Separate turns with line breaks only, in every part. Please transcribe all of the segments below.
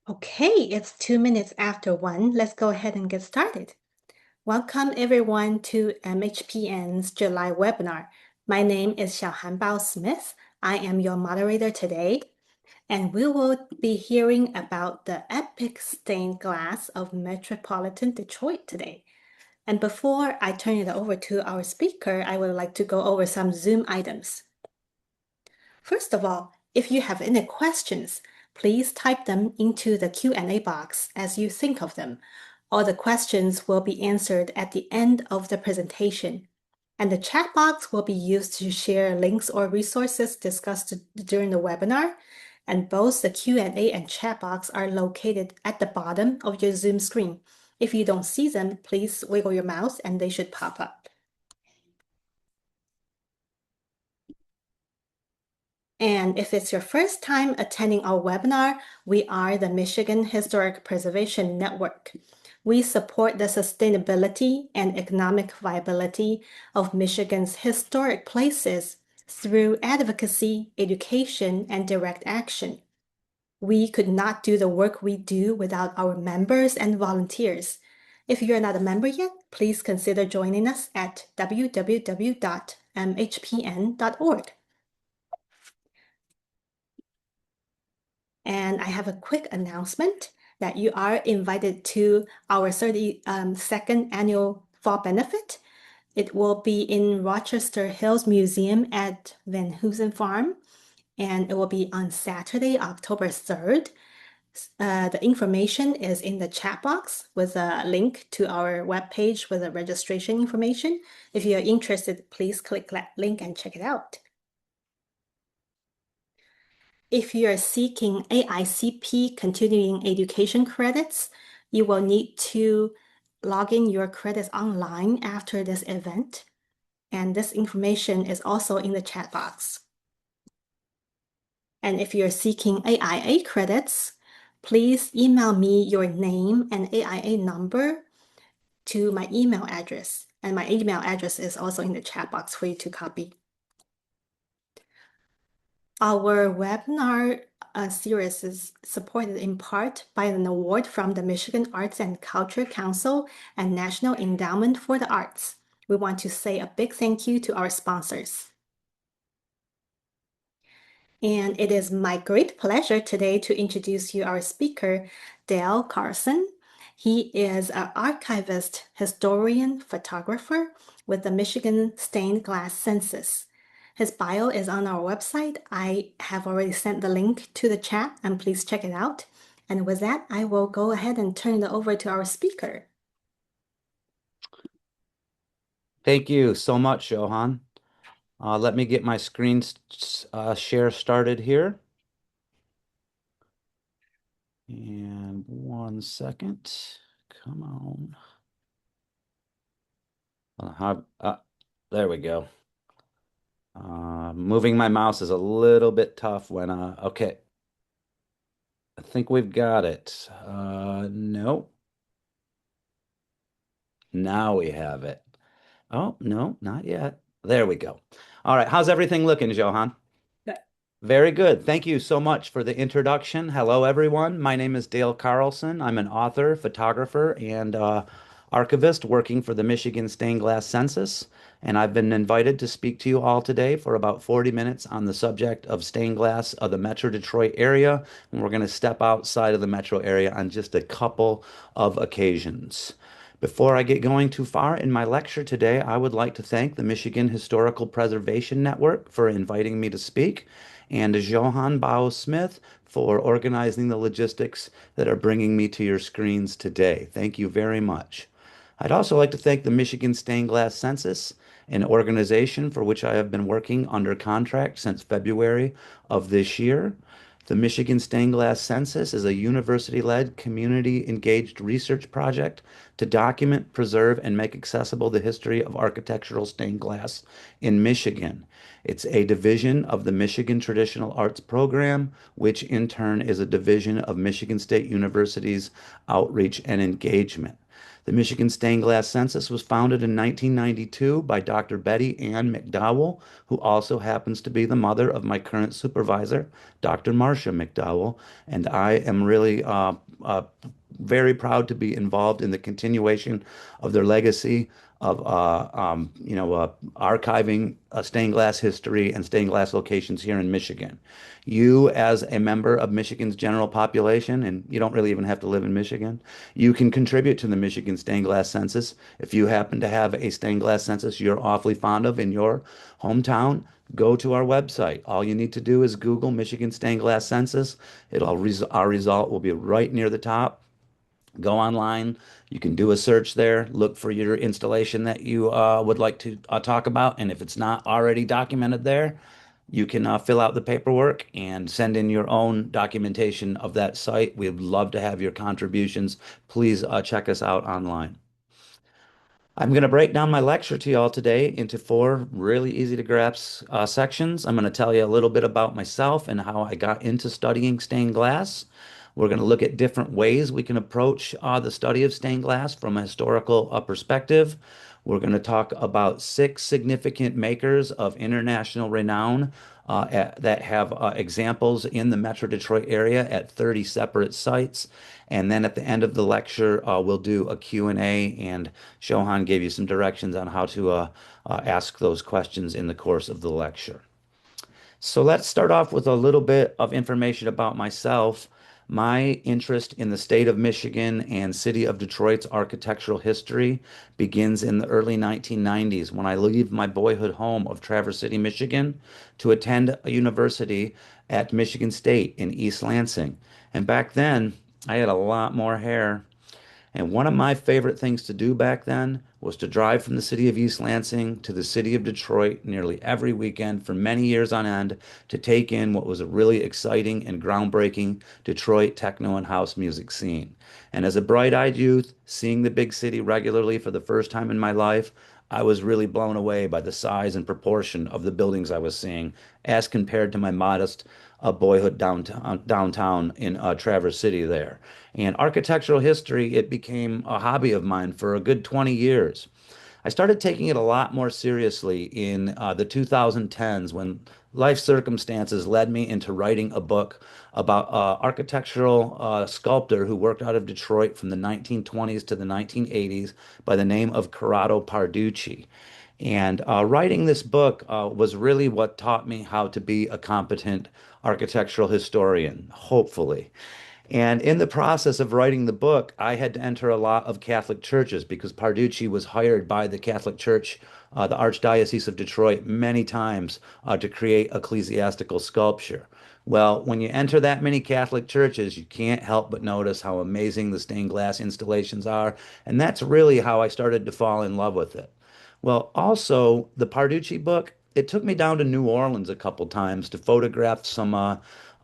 Okay, it's 2 minutes after 1. Let's go ahead and get started. Welcome everyone to MHPN's July webinar. My name is Xiaohan Smith. I am your moderator today, and we will be hearing about the epic stained glass of Metropolitan Detroit today. And before I turn it over to our speaker, I would like to go over some Zoom items. First of all, if you have any questions, please type them into the Q&A box as you think of them. All the questions will be answered at the end of the presentation. And the chat box will be used to share links or resources discussed during the webinar. And both the Q&A and chat box are located at the bottom of your Zoom screen. If you don't see them, please wiggle your mouse and they should pop up. And if it's your first time attending our webinar, we are the Michigan Historic Preservation Network. We support the sustainability and economic viability of Michigan's historic places through advocacy, education, and direct action. We could not do the work we do without our members and volunteers. If you're not a member yet, please consider joining us at www.mhpn.org. And I have a quick announcement that you are invited to our 32nd annual fall benefit. It will be in Rochester Hills Museum at Van Hoosen Farm, and it will be on Saturday, October 3rd. The information is in the chat box with a link to our webpage with the registration information. If you're interested, please click that link and check it out. If you are seeking AICP continuing education credits, you will need to log in your credits online after this event. And this information is also in the chat box. And if you're seeking AIA credits, please email me your name and AIA number to my email address. And my email address is also in the chat box for you to copy. Our webinar series is supported in part by an award from the Michigan Arts and Culture Council and National Endowment for the Arts. We want to say a big thank you to our sponsors. And it is my great pleasure today to introduce you our speaker, Dale Carlson. He is an archivist, historian, photographer with the Michigan Stained Glass Census. His bio is on our website. I have already sent the link to the chat, and please check it out. And with that, I will go ahead and turn it over to our speaker.
Thank you so much, Johan. Let me get my screen share started here. And 1 second. Come on. There we go. Moving my mouse is a little bit tough when, okay. I think we've got it. No. Now we have it. Oh, no, not yet. There we go. All right. How's everything looking, Johan?
Good.
Very good. Thank you so much for the introduction. Hello, everyone. My name is Dale Carlson. I'm an author, photographer, and archivist working for the Michigan Stained Glass Census. And I've been invited to speak to you all today for about 40 minutes on the subject of stained glass of the Metro Detroit area. And we're going to step outside of the metro area on just a couple of occasions. Before I get going too far in my lecture today, I would like to thank the Michigan Historical Preservation Network for inviting me to speak, and Johan Smith for organizing the logistics that are bringing me to your screens today. Thank you very much. I'd also like to thank the Michigan Stained Glass Census, an organization for which I have been working under contract since February of this year. The Michigan Stained Glass Census is a university-led, community-engaged research project to document, preserve, and make accessible the history of architectural stained glass in Michigan. It's a division of the Michigan Traditional Arts Program, which in turn is a division of Michigan State University's Outreach and Engagement. The Michigan Stained Glass Census was founded in 1992 by Dr. Betty Ann McDowell, who also happens to be the mother of my current supervisor, Dr. Marcia McDowell. And I am really very proud to be involved in the continuation of their legacy of archiving stained glass history and stained glass locations here in Michigan. You, as a member of Michigan's general population, and you don't really even have to live in Michigan, you can contribute to the Michigan Stained Glass Census. If you happen to have a stained glass census you're awfully fond of in your hometown, go to our website. All you need to do is Google Michigan Stained Glass Census. Our result will be right near the top. Go online. You can do a search there. Look for your installation that you would like to talk about. And if it's not already documented there, you can fill out the paperwork and send in your own documentation of that site. We'd love to have your contributions. Please check us out online. I'm going to break down my lecture to you all today into four really easy to grasp sections. I'm going to tell you a little bit about myself and how I got into studying stained glass. We're going to look at different ways we can approach the study of stained glass from a historical perspective. We're going to talk about six significant makers of international renown that have examples in the Metro Detroit area at 30 separate sites. And then at the end of the lecture, we'll do a Q&A, and Shohan gave you some directions on how to ask those questions in the course of the lecture. So let's start off with a little bit of information about myself. My interest in the state of Michigan and city of Detroit's architectural history begins in the early 1990s when I leave my boyhood home of Traverse City, Michigan, to attend a university at Michigan State in East Lansing. And back then, I had a lot more hair. And one of my favorite things to do back then was to drive from the city of East Lansing to the city of Detroit nearly every weekend for many years on end to take in what was a really exciting and groundbreaking Detroit techno and house music scene. And as a bright-eyed youth, seeing the big city regularly for the first time in my life, I was really blown away by the size and proportion of the buildings I was seeing as compared to my modest boyhood downtown in Traverse City there. And architectural history, it became a hobby of mine for a good 20 years. I started taking it a lot more seriously in the 2010s when life circumstances led me into writing a book about architectural sculptor who worked out of Detroit from the 1920s to the 1980s by the name of Corrado Parducci. And writing this book was really what taught me how to be a competent architectural historian, hopefully. And in the process of writing the book, I had to enter a lot of Catholic churches because Parducci was hired by the Catholic Church, the Archdiocese of Detroit, many times to create ecclesiastical sculpture. Well, when you enter that many Catholic churches, you can't help but notice how amazing the stained glass installations are. And that's really how I started to fall in love with it. Well, also, the Parducci book, it took me down to New Orleans a couple times to photograph some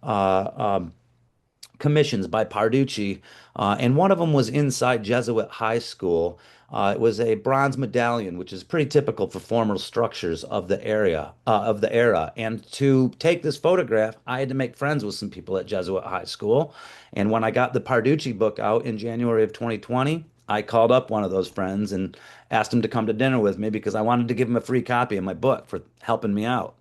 uh, commissions by Parducci, and one of them was inside Jesuit High School. It was a bronze medallion, which is pretty typical for formal structures of the era. And to take this photograph, I had to make friends with some people at Jesuit High School. And when I got the Parducci book out in January of 2020, I called up one of those friends and asked him to come to dinner with me because I wanted to give him a free copy of my book for helping me out.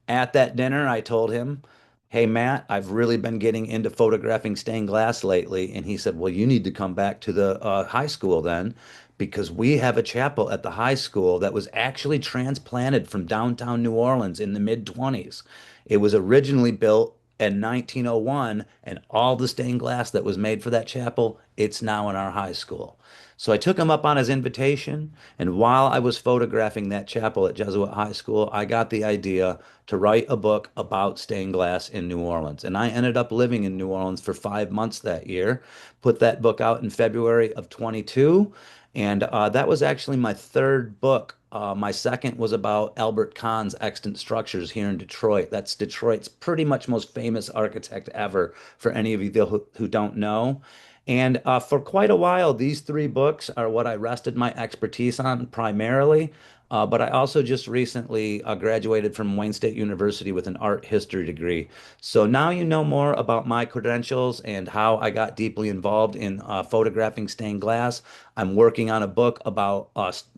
At that dinner, I told him, "Hey, Matt, I've really been getting into photographing stained glass lately." And he said, "Well, you need to come back to the high school then, because we have a chapel at the high school that was actually transplanted from downtown New Orleans in the mid 20s. It was originally built in 1901, and all the stained glass that was made for that chapel, it's now in our high school." So I took him up on his invitation, and while I was photographing that chapel at Jesuit High School, I got the idea to write a book about stained glass in New Orleans. And I ended up living in New Orleans for 5 months that year, put that book out in February of 22, and that was actually my third book. My second was about Albert Kahn's extant structures here in Detroit. That's Detroit's pretty much most famous architect ever, for any of you who don't know. And for quite a while, these three books are what I rested my expertise on primarily. but I also just recently graduated from Wayne State University with an art history degree. So now you know more about my credentials and how I got deeply involved in photographing stained glass. I'm working on a book about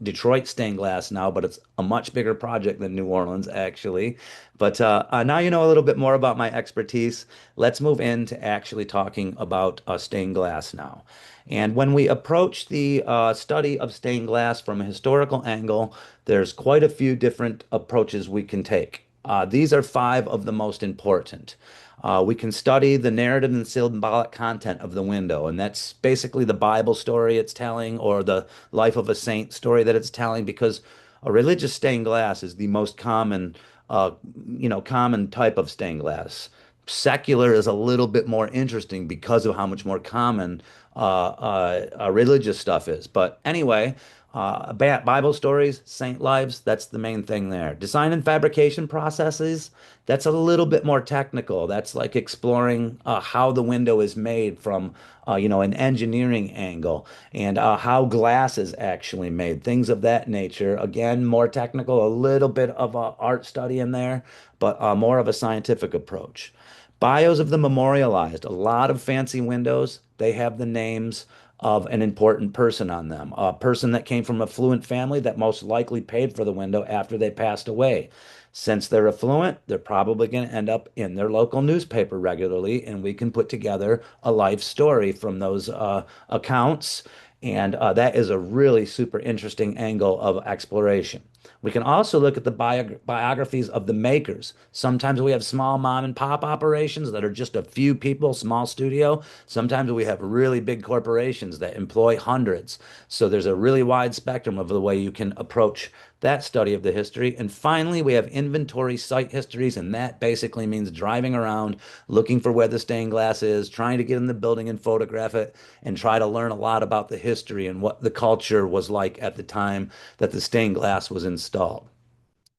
Detroit stained glass now, but it's a much bigger project than New Orleans, actually. But now you know a little bit more about my expertise. Let's move into actually talking about stained glass now. And when we approach the study of stained glass from a historical angle, there's quite a few different approaches we can take. These are five of the most important. We can study the narrative and symbolic content of the window, and that's basically the Bible story it's telling or the life of a saint story that it's telling, because a religious stained glass is the most common, uh, common type of stained glass. Secular is a little bit more interesting because of how much more common religious stuff is. But anyway, Bible stories, saint lives, that's the main thing there. Design and fabrication processes, that's a little bit more technical. That's like exploring how the window is made from, an engineering angle and how glass is actually made, things of that nature. Again, more technical, a little bit of art study in there, but more of a scientific approach. Bios of the memorialized, a lot of fancy windows, they have the names of an important person on them, a person that came from an affluent family that most likely paid for the window after they passed away. Since they're affluent, they're probably going to end up in their local newspaper regularly, and we can put together a life story from those accounts. And that is a really super interesting angle of exploration. We can also look at the biographies of the makers. Sometimes we have small mom and pop operations that are just a few people, small studio. Sometimes we have really big corporations that employ hundreds. So there's a really wide spectrum of the way you can approach that study of the history. And finally, we have inventory site histories, and that basically means driving around, looking for where the stained glass is, trying to get in the building and photograph it, and try to learn a lot about the history and what the culture was like at the time that the stained glass was installed.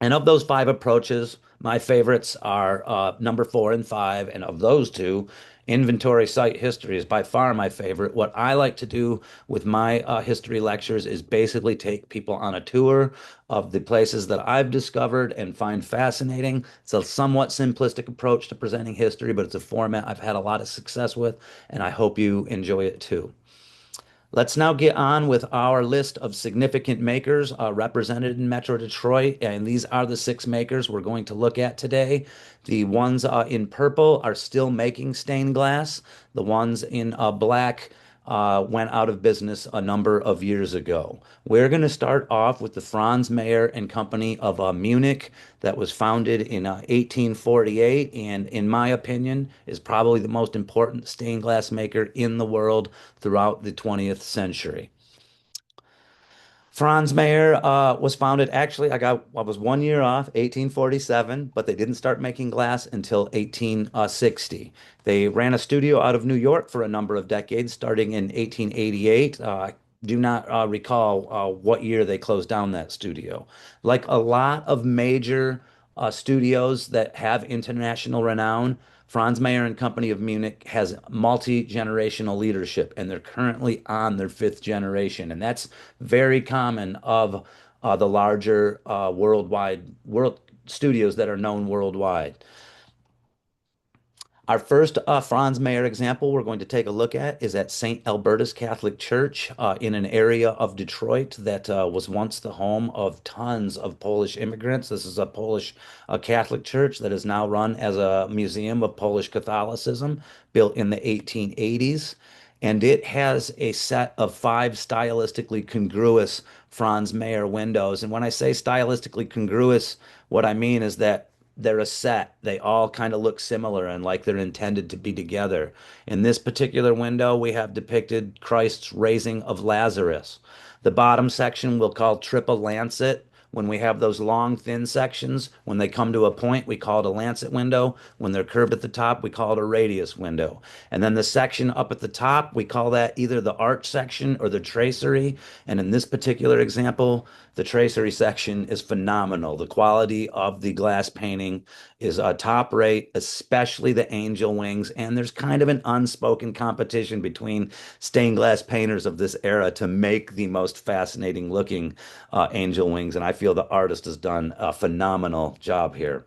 And of those five approaches, my favorites are number four and five. And of those two, inventory site history is by far my favorite. What I like to do with my history lectures is basically take people on a tour of the places that I've discovered and find fascinating. It's a somewhat simplistic approach to presenting history, but it's a format I've had a lot of success with, and I hope you enjoy it too. Let's now get on with our list of significant makers represented in Metro Detroit. And these are the six makers we're going to look at today. The ones in purple are still making stained glass. The ones in black went out of business a number of years ago. We're going to start off with the Franz Mayer and Company of Munich that was founded in 1848, and in my opinion is probably the most important stained glass maker in the world throughout the 20th century. Franz Mayer was founded, actually, I was 1 year off, 1847, but they didn't start making glass until 1860. They ran a studio out of New York for a number of decades, starting in 1888. I do not recall what year they closed down that studio. Like a lot of major studios that have international renown, Franz Mayer and Company of Munich has multi-generational leadership, and they're currently on their fifth generation, and that's very common of the larger world studios that are known worldwide. Our first Franz Mayer example we're going to take a look at is at St. Alberta's Catholic Church in an area of Detroit that was once the home of tons of Polish immigrants. This is a Polish Catholic church that is now run as a museum of Polish Catholicism, built in the 1880s. And it has a set of five stylistically congruous Franz Mayer windows. And when I say stylistically congruous, what I mean is that they're a set. They all kind of look similar and like they're intended to be together. In this particular window, we have depicted Christ's raising of Lazarus. The bottom section we'll call triple lancet. When we have those long, thin sections, when they come to a point, we call it a lancet window. When they're curved at the top, we call it a radius window. And then the section up at the top, we call that either the arch section or the tracery. And in this particular example, The tracery section is phenomenal. The quality of the glass painting is top rate, especially the angel wings. And there's kind of an unspoken competition between stained glass painters of this era to make the most fascinating looking angel wings. And I feel the artist has done a phenomenal job here.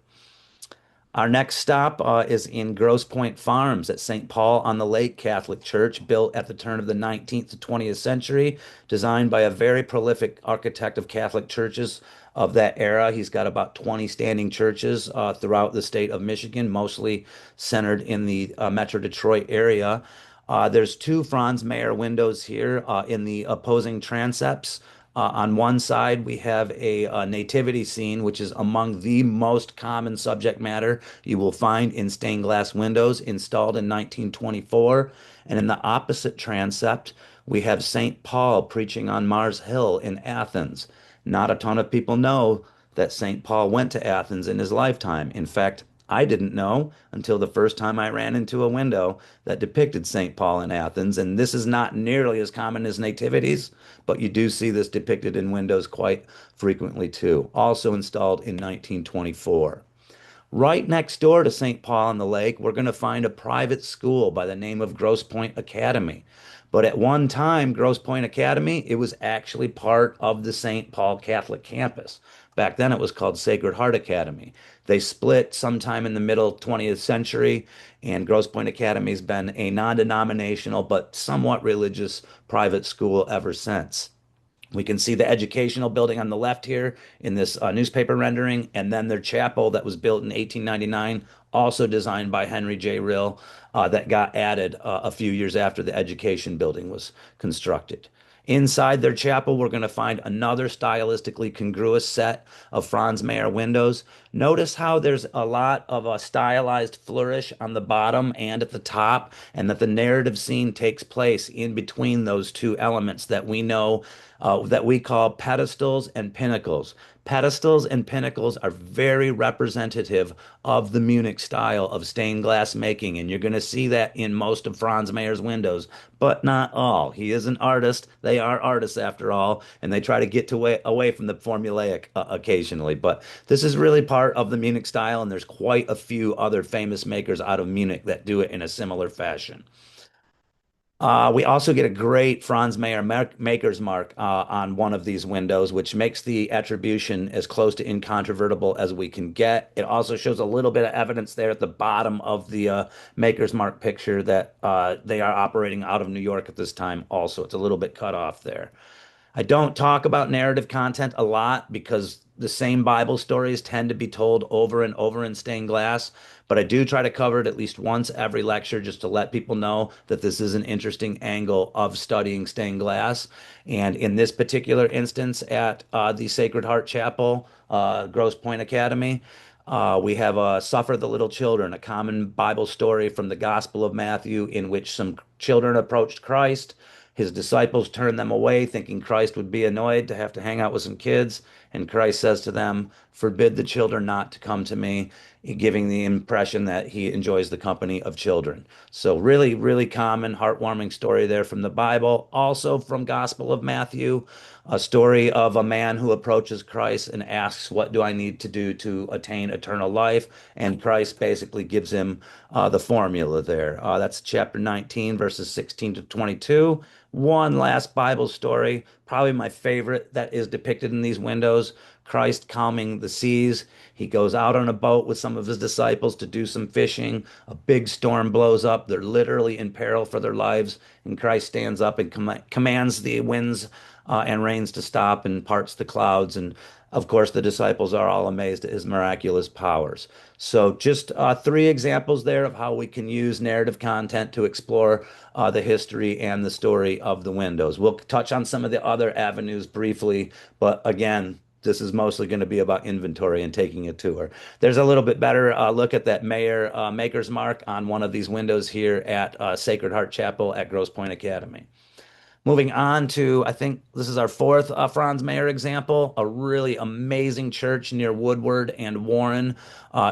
Our next stop is in Grosse Pointe Farms at St. Paul on the Lake Catholic Church, built at the turn of the 19th to 20th century, designed by a very prolific architect of Catholic churches of that era. He's got about 20 standing churches throughout the state of Michigan, mostly centered in the Metro Detroit area. There's two Franz Mayer windows here in the opposing transepts. On one side, we have a nativity scene, which is among the most common subject matter you will find in stained glass windows, installed in 1924. And in the opposite transept, we have St. Paul preaching on Mars Hill in Athens. Not a ton of people know that St. Paul went to Athens in his lifetime. In fact, I didn't know until the first time I ran into a window that depicted St. Paul in Athens. And this is not nearly as common as nativities, but you do see this depicted in windows quite frequently too. Also installed in 1924. Right next door to St. Paul on the Lake, we're going to find a private school by the name of Grosse Pointe Academy. But at one time, Grosse Pointe Academy, it was actually part of the St. Paul Catholic campus. Back then, it was called Sacred Heart Academy. They split sometime in the middle 20th century, and Grosse Pointe Academy has been a non-denominational but somewhat religious private school ever since. We can see the educational building on the left here in this newspaper rendering, and then their chapel that was built in 1899, also designed by Henry J. Rill, that got added a few years after the education building was constructed. Inside their chapel, we're going to find another stylistically congruous set of Franz Mayer windows. Notice how there's a lot of a stylized flourish on the bottom and at the top, and that the narrative scene takes place in between those two elements that we know that we call pedestals and pinnacles. Pedestals and pinnacles are very representative of the Munich style of stained glass making, and you're going to see that in most of Franz Mayer's windows, but not all. He is an artist. They are artists after all, and they try to get away from the formulaic occasionally. But this is really part of the Munich style, and there's quite a few other famous makers out of Munich that do it in a similar fashion. We also get a great Franz Mayer maker's mark on one of these windows, which makes the attribution as close to incontrovertible as we can get. It also shows a little bit of evidence there at the bottom of the maker's mark picture that they are operating out of New York at this time also. It's a little bit cut off there. I don't talk about narrative content a lot because the same Bible stories tend to be told over and over in stained glass, but I do try to cover it at least once every lecture just to let people know that this is an interesting angle of studying stained glass. And in this particular instance at the Sacred Heart Chapel, Grosse Pointe Academy, we have Suffer the Little Children, a common Bible story from the Gospel of Matthew in which some children approached Christ. His disciples turned them away, thinking Christ would be annoyed to have to hang out with some kids. And Christ says to them, "Forbid the children not to come to me," giving the impression that he enjoys the company of children. So really, really common, heartwarming story there from the Bible. Also from Gospel of Matthew, a story of a man who approaches Christ and asks, "What do I need to do to attain eternal life?" And Christ basically gives him the formula there. That's chapter 19, verses 16 to 22. One last Bible story, probably my favorite, that is depicted in these windows. Christ calming the seas. He goes out on a boat with some of his disciples to do some fishing. A big storm blows up. They're literally in peril for their lives. And Christ stands up and commands the winds and rains to stop and parts the clouds. And of course, the disciples are all amazed at his miraculous powers. So, just three examples there of how we can use narrative content to explore the history and the story of the windows. We'll touch on some of the other avenues briefly, but again, this is mostly going to be about inventory and taking a tour. There's a little bit better look at that Mayer maker's mark on one of these windows here at Sacred Heart Chapel at Grosse Pointe Academy. Moving on to, I think this is our fourth Franz Mayer example, a really amazing church near Woodward and Warren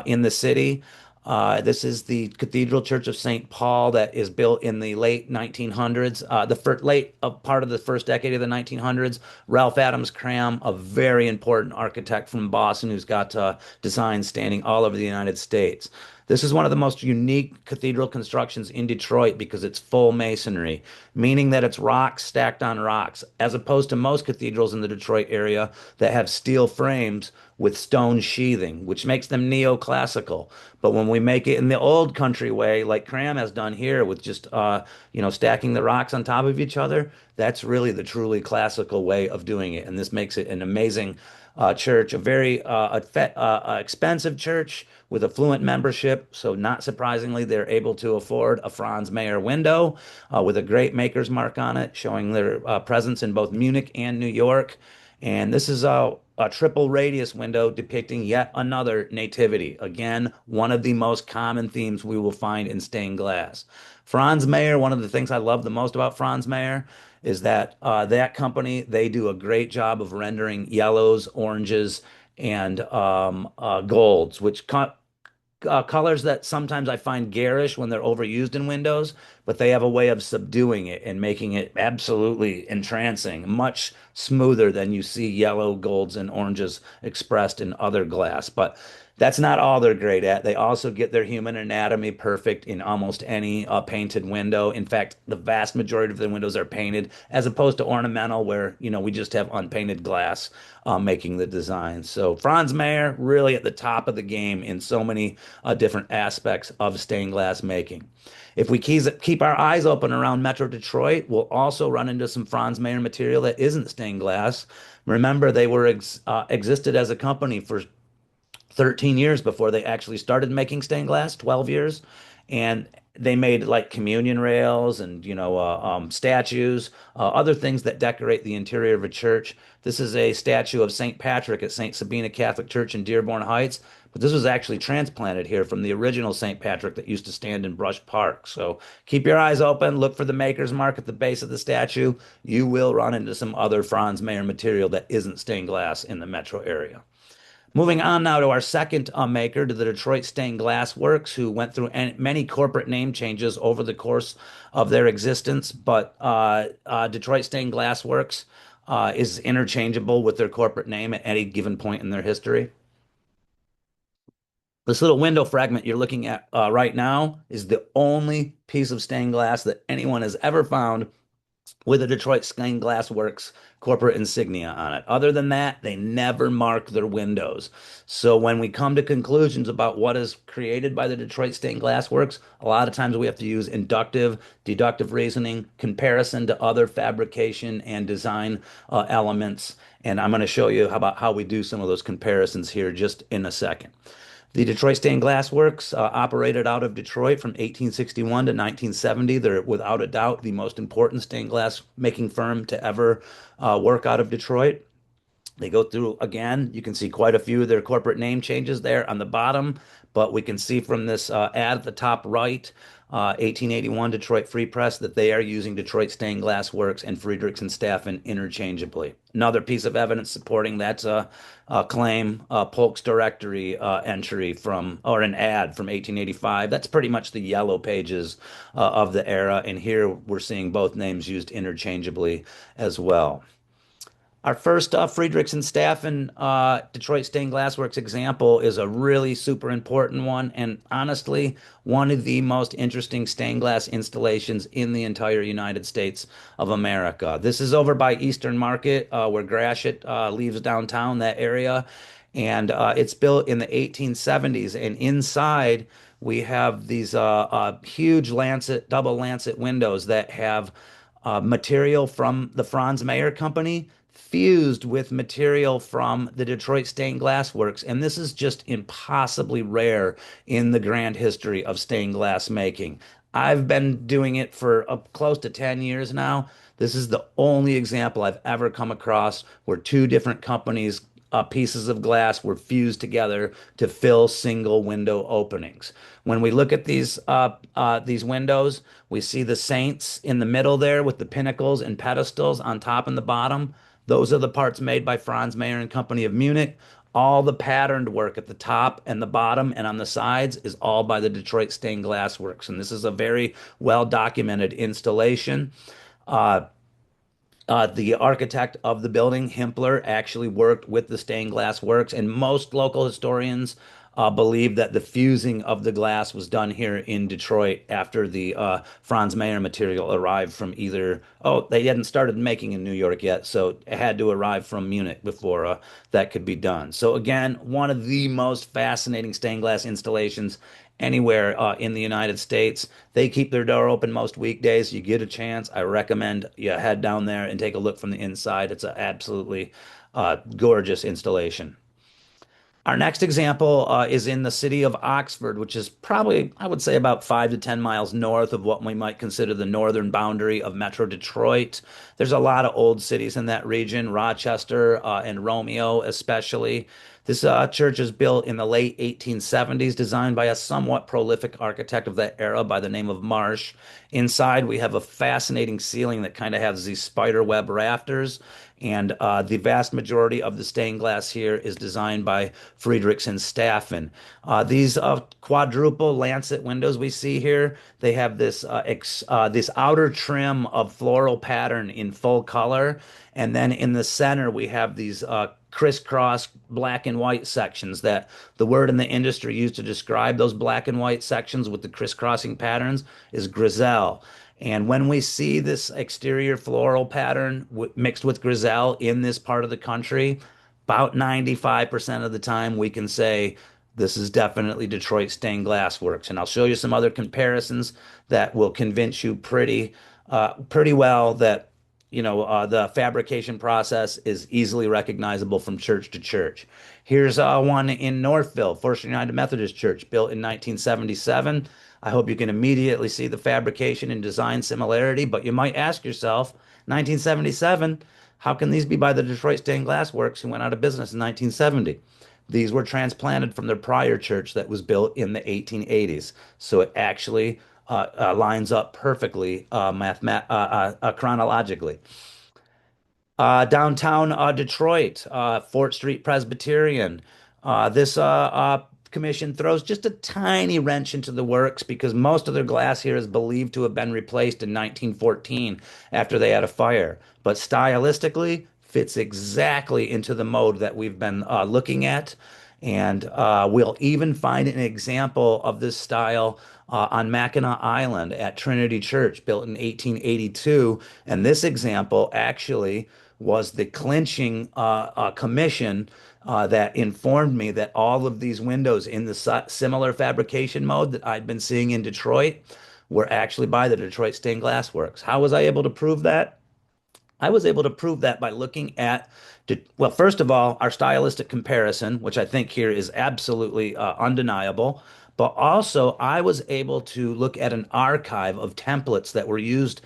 in the city. This is the Cathedral Church of St. Paul that is built in the late 1900s, late part of the first decade of the 1900s. Ralph Adams Cram, a very important architect from Boston who's got designs standing all over the United States. This is one of the most unique cathedral constructions in Detroit because it's full masonry, meaning that it's rocks stacked on rocks, as opposed to most cathedrals in the Detroit area that have steel frames with stone sheathing, which makes them neoclassical. But when we make it in the old country way, like Cram has done here, with just stacking the rocks on top of each other, that's really the truly classical way of doing it. And this makes it an amazing church, a very expensive church with affluent membership. So, not surprisingly, they're able to afford a Franz Mayer window with a great maker's mark on it, showing their presence in both Munich and New York. And this is a triple radius window depicting yet another nativity. Again, one of the most common themes we will find in stained glass. Franz Mayer, one of the things I love the most about Franz Mayer is that that company, they do a great job of rendering yellows, oranges, and golds, which colors that sometimes I find garish when they're overused in windows, but they have a way of subduing it and making it absolutely entrancing, much smoother than you see yellow, golds, and oranges expressed in other glass. But that's not all they're great at. They also get their human anatomy perfect in almost any painted window. In fact, the vast majority of the windows are painted, as opposed to ornamental, where we just have unpainted glass making the design. So Franz Mayer really at the top of the game in so many different aspects of stained glass making. If we keep our eyes open around Metro Detroit, we'll also run into some Franz Mayer material that isn't stained glass. Remember, they were existed as a company for 13 years before they actually started making stained glass, 12 years. And they made like communion rails and, statues, other things that decorate the interior of a church. This is a statue of St. Patrick at St. Sabina Catholic Church in Dearborn Heights. But this was actually transplanted here from the original St. Patrick that used to stand in Brush Park. So keep your eyes open, look for the maker's mark at the base of the statue. You will run into some other Franz Mayer material that isn't stained glass in the metro area. Moving on now to our second maker, to the Detroit Stained Glass Works, who went through many corporate name changes over the course of their existence. But Detroit Stained Glass Works is interchangeable with their corporate name at any given point in their history. This little window fragment you're looking at right now is the only piece of stained glass that anyone has ever found with a Detroit Stained Glass Works corporate insignia on it. Other than that, they never mark their windows. So when we come to conclusions about what is created by the Detroit Stained Glass Works, a lot of times we have to use inductive, deductive reasoning, comparison to other fabrication and design elements. And I'm going to show you about how we do some of those comparisons here just in a second. The Detroit Stained Glass Works operated out of Detroit from 1861 to 1970. They're without a doubt the most important stained glass making firm to ever work out of Detroit. They go through, again, you can see quite a few of their corporate name changes there on the bottom, but we can see from this ad at the top right, 1881 Detroit Free Press, that they are using Detroit Stained Glass Works and Friedrichs and Staffen interchangeably. Another piece of evidence supporting that claim, Polk's Directory entry or an ad from 1885. That's pretty much the yellow pages of the era, and here we're seeing both names used interchangeably as well. Our first Friedrichs and Staffen Detroit Stained Glass Works example is a really super important one, and honestly, one of the most interesting stained glass installations in the entire United States of America. This is over by Eastern Market, where Gratiot leaves downtown, that area, and it's built in the 1870s. And inside, we have these huge double lancet windows that have material from the Franz Mayer Company fused with material from the Detroit Stained Glass Works. And this is just impossibly rare in the grand history of stained glass making. I've been doing it for close to 10 years now. This is the only example I've ever come across where two different companies' pieces of glass were fused together to fill single window openings. When we look at these windows, we see the saints in the middle there with the pinnacles and pedestals on top and the bottom. Those are the parts made by Franz Mayer and Company of Munich. All the patterned work at the top and the bottom and on the sides is all by the Detroit Stained Glass Works. And this is a very well documented installation. Uh, the architect of the building, Himpler, actually worked with the stained glass works, and most local historians believe that the fusing of the glass was done here in Detroit after the Franz Mayer material arrived from they hadn't started making in New York yet, so it had to arrive from Munich before that could be done. So again, one of the most fascinating stained glass installations anywhere in the United States. They keep their door open most weekdays. You get a chance, I recommend you head down there and take a look from the inside. It's an absolutely gorgeous installation. Our next example is in the city of Oxford, which is probably, I would say, about 5 to 10 miles north of what we might consider the northern boundary of Metro Detroit. There's a lot of old cities in that region, Rochester and Romeo especially. This church is built in the late 1870s, designed by a somewhat prolific architect of that era by the name of Marsh. Inside, we have a fascinating ceiling that kind of has these spider web rafters, and the vast majority of the stained glass here is designed by Friedrichs and Staffen. These quadruple lancet windows we see here, they have this outer trim of floral pattern in full color, and then in the center we have these crisscross black and white sections that the word in the industry used to describe those black and white sections with the crisscrossing patterns is griselle. And when we see this exterior floral pattern mixed with griselle in this part of the country, about 95% of the time we can say this is definitely Detroit Stained Glass Works. And I'll show you some other comparisons that will convince you pretty well that the fabrication process is easily recognizable from church to church. Here's one in Northville, First United Methodist Church, built in 1977. I hope you can immediately see the fabrication and design similarity, but you might ask yourself, 1977, how can these be by the Detroit Stained Glass Works who went out of business in 1970? These were transplanted from their prior church that was built in the 1880s. So it actually lines up perfectly chronologically. Downtown Detroit, Fort Street Presbyterian. This commission throws just a tiny wrench into the works because most of their glass here is believed to have been replaced in 1914 after they had a fire. But stylistically, fits exactly into the mode that we've been looking at. And we'll even find an example of this style on Mackinac Island at Trinity Church, built in 1882. And this example actually was the clinching commission that informed me that all of these windows in the similar fabrication mode that I'd been seeing in Detroit were actually by the Detroit Stained Glass Works. How was I able to prove that? I was able to prove that by looking at, well, first of all, our stylistic comparison, which I think here is absolutely undeniable. But also, I was able to look at an archive of templates that were used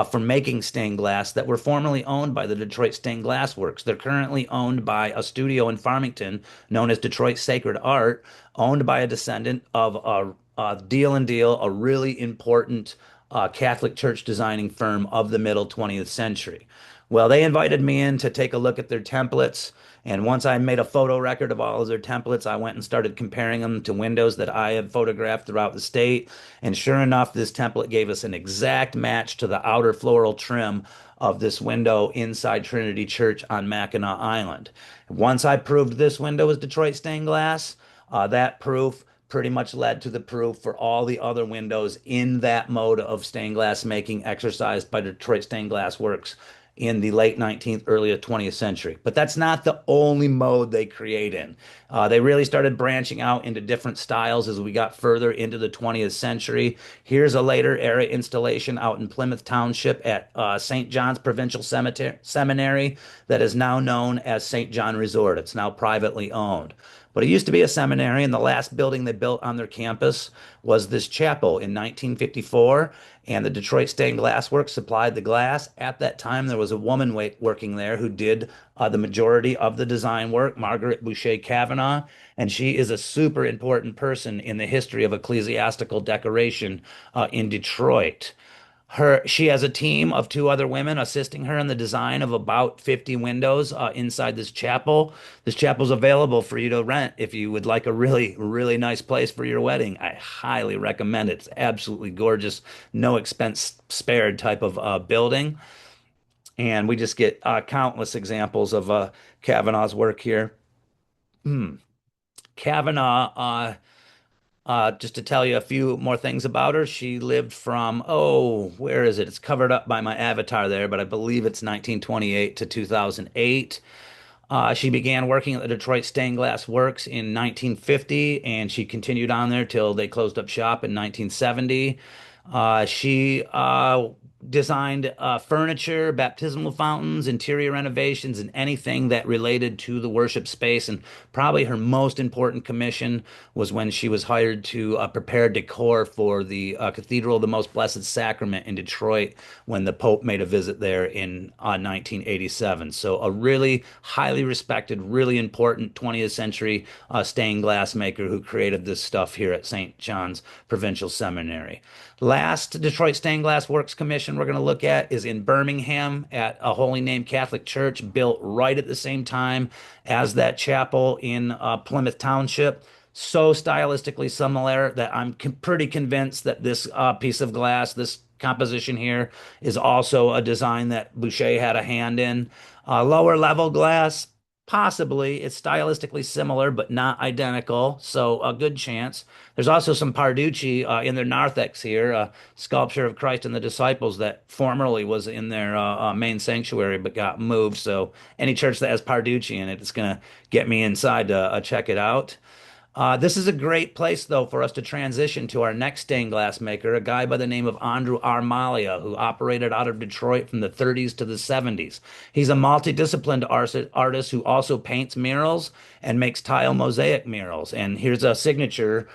for making stained glass that were formerly owned by the Detroit Stained Glass Works. They're currently owned by a studio in Farmington known as Detroit Sacred Art, owned by a descendant of Deal and Deal, a really important Catholic church designing firm of the middle 20th century. Well, they invited me in to take a look at their templates. And once I made a photo record of all of their templates, I went and started comparing them to windows that I had photographed throughout the state. And sure enough, this template gave us an exact match to the outer floral trim of this window inside Trinity Church on Mackinac Island. Once I proved this window was Detroit stained glass, that proof pretty much led to the proof for all the other windows in that mode of stained glass making exercised by Detroit Stained Glass Works in the late 19th, early 20th century. But that's not the only mode they create in. They really started branching out into different styles as we got further into the 20th century. Here's a later era installation out in Plymouth Township at St. John's Provincial Seminary that is now known as St. John Resort. It's now privately owned. But it used to be a seminary, and the last building they built on their campus was this chapel in 1954. And the Detroit Stained Glass Works supplied the glass. At that time, there was a woman working there who did the majority of the design work, Margaret Boucher Kavanaugh, and she is a super important person in the history of ecclesiastical decoration in Detroit. She has a team of two other women assisting her in the design of about 50 windows inside this chapel. This chapel's available for you to rent if you would like a really, really nice place for your wedding. I highly recommend it. It's absolutely gorgeous, no expense spared type of building. And we just get countless examples of Kavanaugh's work here. Hmm. Kavanaugh, just to tell you a few more things about her, she lived from, oh, where is it? It's covered up by my avatar there, but I believe it's 1928 to 2008. She began working at the Detroit Stained Glass Works in 1950, and she continued on there till they closed up shop in 1970. She designed furniture, baptismal fountains, interior renovations, and anything that related to the worship space. And probably her most important commission was when she was hired to prepare decor for the Cathedral of the Most Blessed Sacrament in Detroit when the Pope made a visit there in 1987. So a really highly respected, really important 20th century stained glass maker who created this stuff here at St. John's Provincial Seminary. Last Detroit Stained Glass Works commission we're going to look at is in Birmingham at a Holy Name Catholic Church built right at the same time as that chapel in Plymouth Township. So stylistically similar that I'm pretty convinced that this piece of glass, this composition here, is also a design that Boucher had a hand in. Lower level glass, possibly. It's stylistically similar, but not identical. So a good chance. There's also some Parducci in their narthex here, Sculpture of Christ and the Disciples that formerly was in their main sanctuary but got moved. So any church that has Parducci in it, it's going to get me inside to check it out. This is a great place, though, for us to transition to our next stained glass maker, a guy by the name of Andrew Armalia, who operated out of Detroit from the 30s to the 70s. He's a multidisciplined artist who also paints murals and makes tile mosaic murals. And here's a signature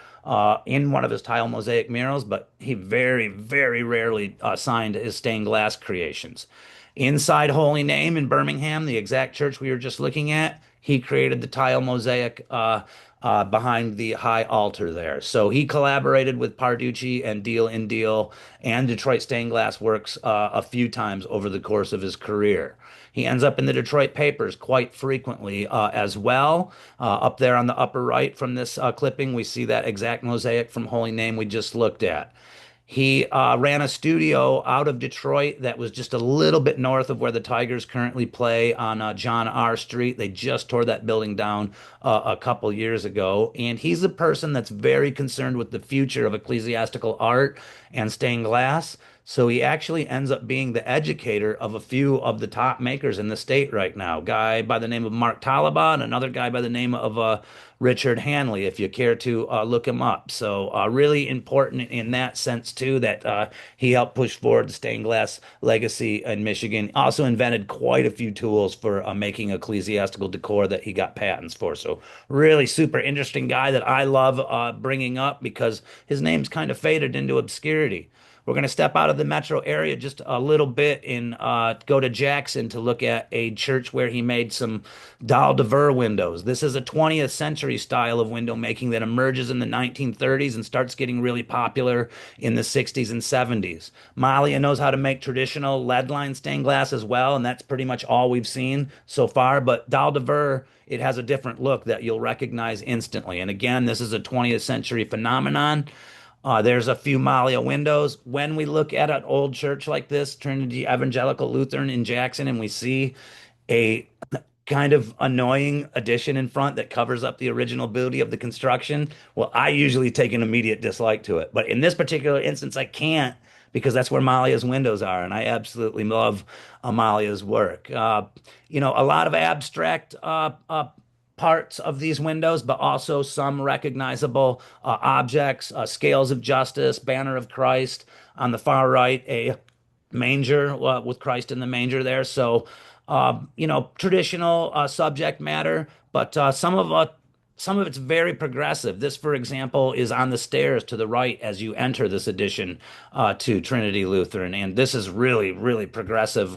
in one of his tile mosaic murals, but he very, very rarely signed his stained glass creations. Inside Holy Name in Birmingham, the exact church we were just looking at, he created the tile mosaic behind the high altar there. So he collaborated with Parducci and Deal in Deal and Detroit Stained Glass Works a few times over the course of his career. He ends up in the Detroit papers quite frequently as well. Up there on the upper right from this clipping, we see that exact mosaic from Holy Name we just looked at. He ran a studio out of Detroit that was just a little bit north of where the Tigers currently play on John R. Street. They just tore that building down a couple years ago. And he's a person that's very concerned with the future of ecclesiastical art and stained glass. So he actually ends up being the educator of a few of the top makers in the state right now. Guy by the name of Mark Talibah and another guy by the name of Richard Hanley, if you care to look him up. So really important in that sense too, that he helped push forward the stained glass legacy in Michigan. Also invented quite a few tools for making ecclesiastical decor that he got patents for. So really super interesting guy that I love bringing up because his name's kind of faded into obscurity. We're going to step out of the metro area just a little bit and go to Jackson to look at a church where he made some dalle de verre windows. This is a 20th century style of window making that emerges in the 1930s and starts getting really popular in the 60s and 70s. Malia knows how to make traditional lead line stained glass as well, and that's pretty much all we've seen so far. But dalle de verre, it has a different look that you'll recognize instantly. And again, this is a 20th century phenomenon. There's a few Malia windows. When we look at an old church like this, Trinity Evangelical Lutheran in Jackson, and we see a kind of annoying addition in front that covers up the original beauty of the construction, well, I usually take an immediate dislike to it. But in this particular instance, I can't because that's where Malia's windows are, and I absolutely love Amalia's work. A lot of abstract parts of these windows, but also some recognizable objects, scales of justice, banner of Christ. On the far right, a manger with Christ in the manger there. So, traditional subject matter, but some of it's very progressive. This, for example, is on the stairs to the right as you enter this addition to Trinity Lutheran, and this is really, really progressive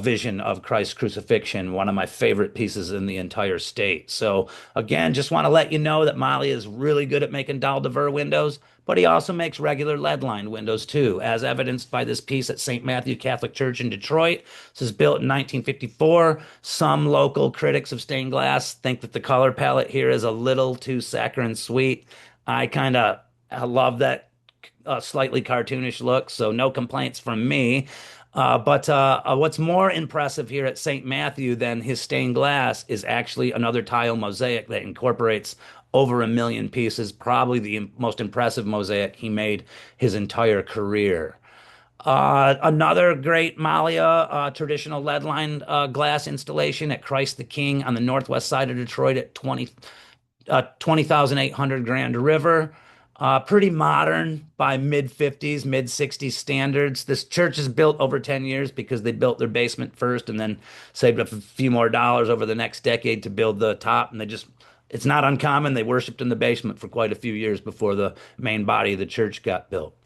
vision of Christ's crucifixion, one of my favorite pieces in the entire state. So again, just want to let you know that Mali is really good at making dalle de verre windows, but he also makes regular lead-lined windows too, as evidenced by this piece at St. Matthew Catholic Church in Detroit. This is built in 1954. Some local critics of stained glass think that the color palette here is a little too saccharine sweet. I kind of love that slightly cartoonish look, so no complaints from me. But what's more impressive here at St. Matthew than his stained glass is actually another tile mosaic that incorporates over 1 million pieces, probably the most impressive mosaic he made his entire career. Another great Malia traditional lead line glass installation at Christ the King on the northwest side of Detroit at 20,800 Grand River. Pretty modern by mid 50s, mid 60s standards. This church is built over 10 years because they built their basement first and then saved up a few more dollars over the next decade to build the top. And it's not uncommon. They worshiped in the basement for quite a few years before the main body of the church got built.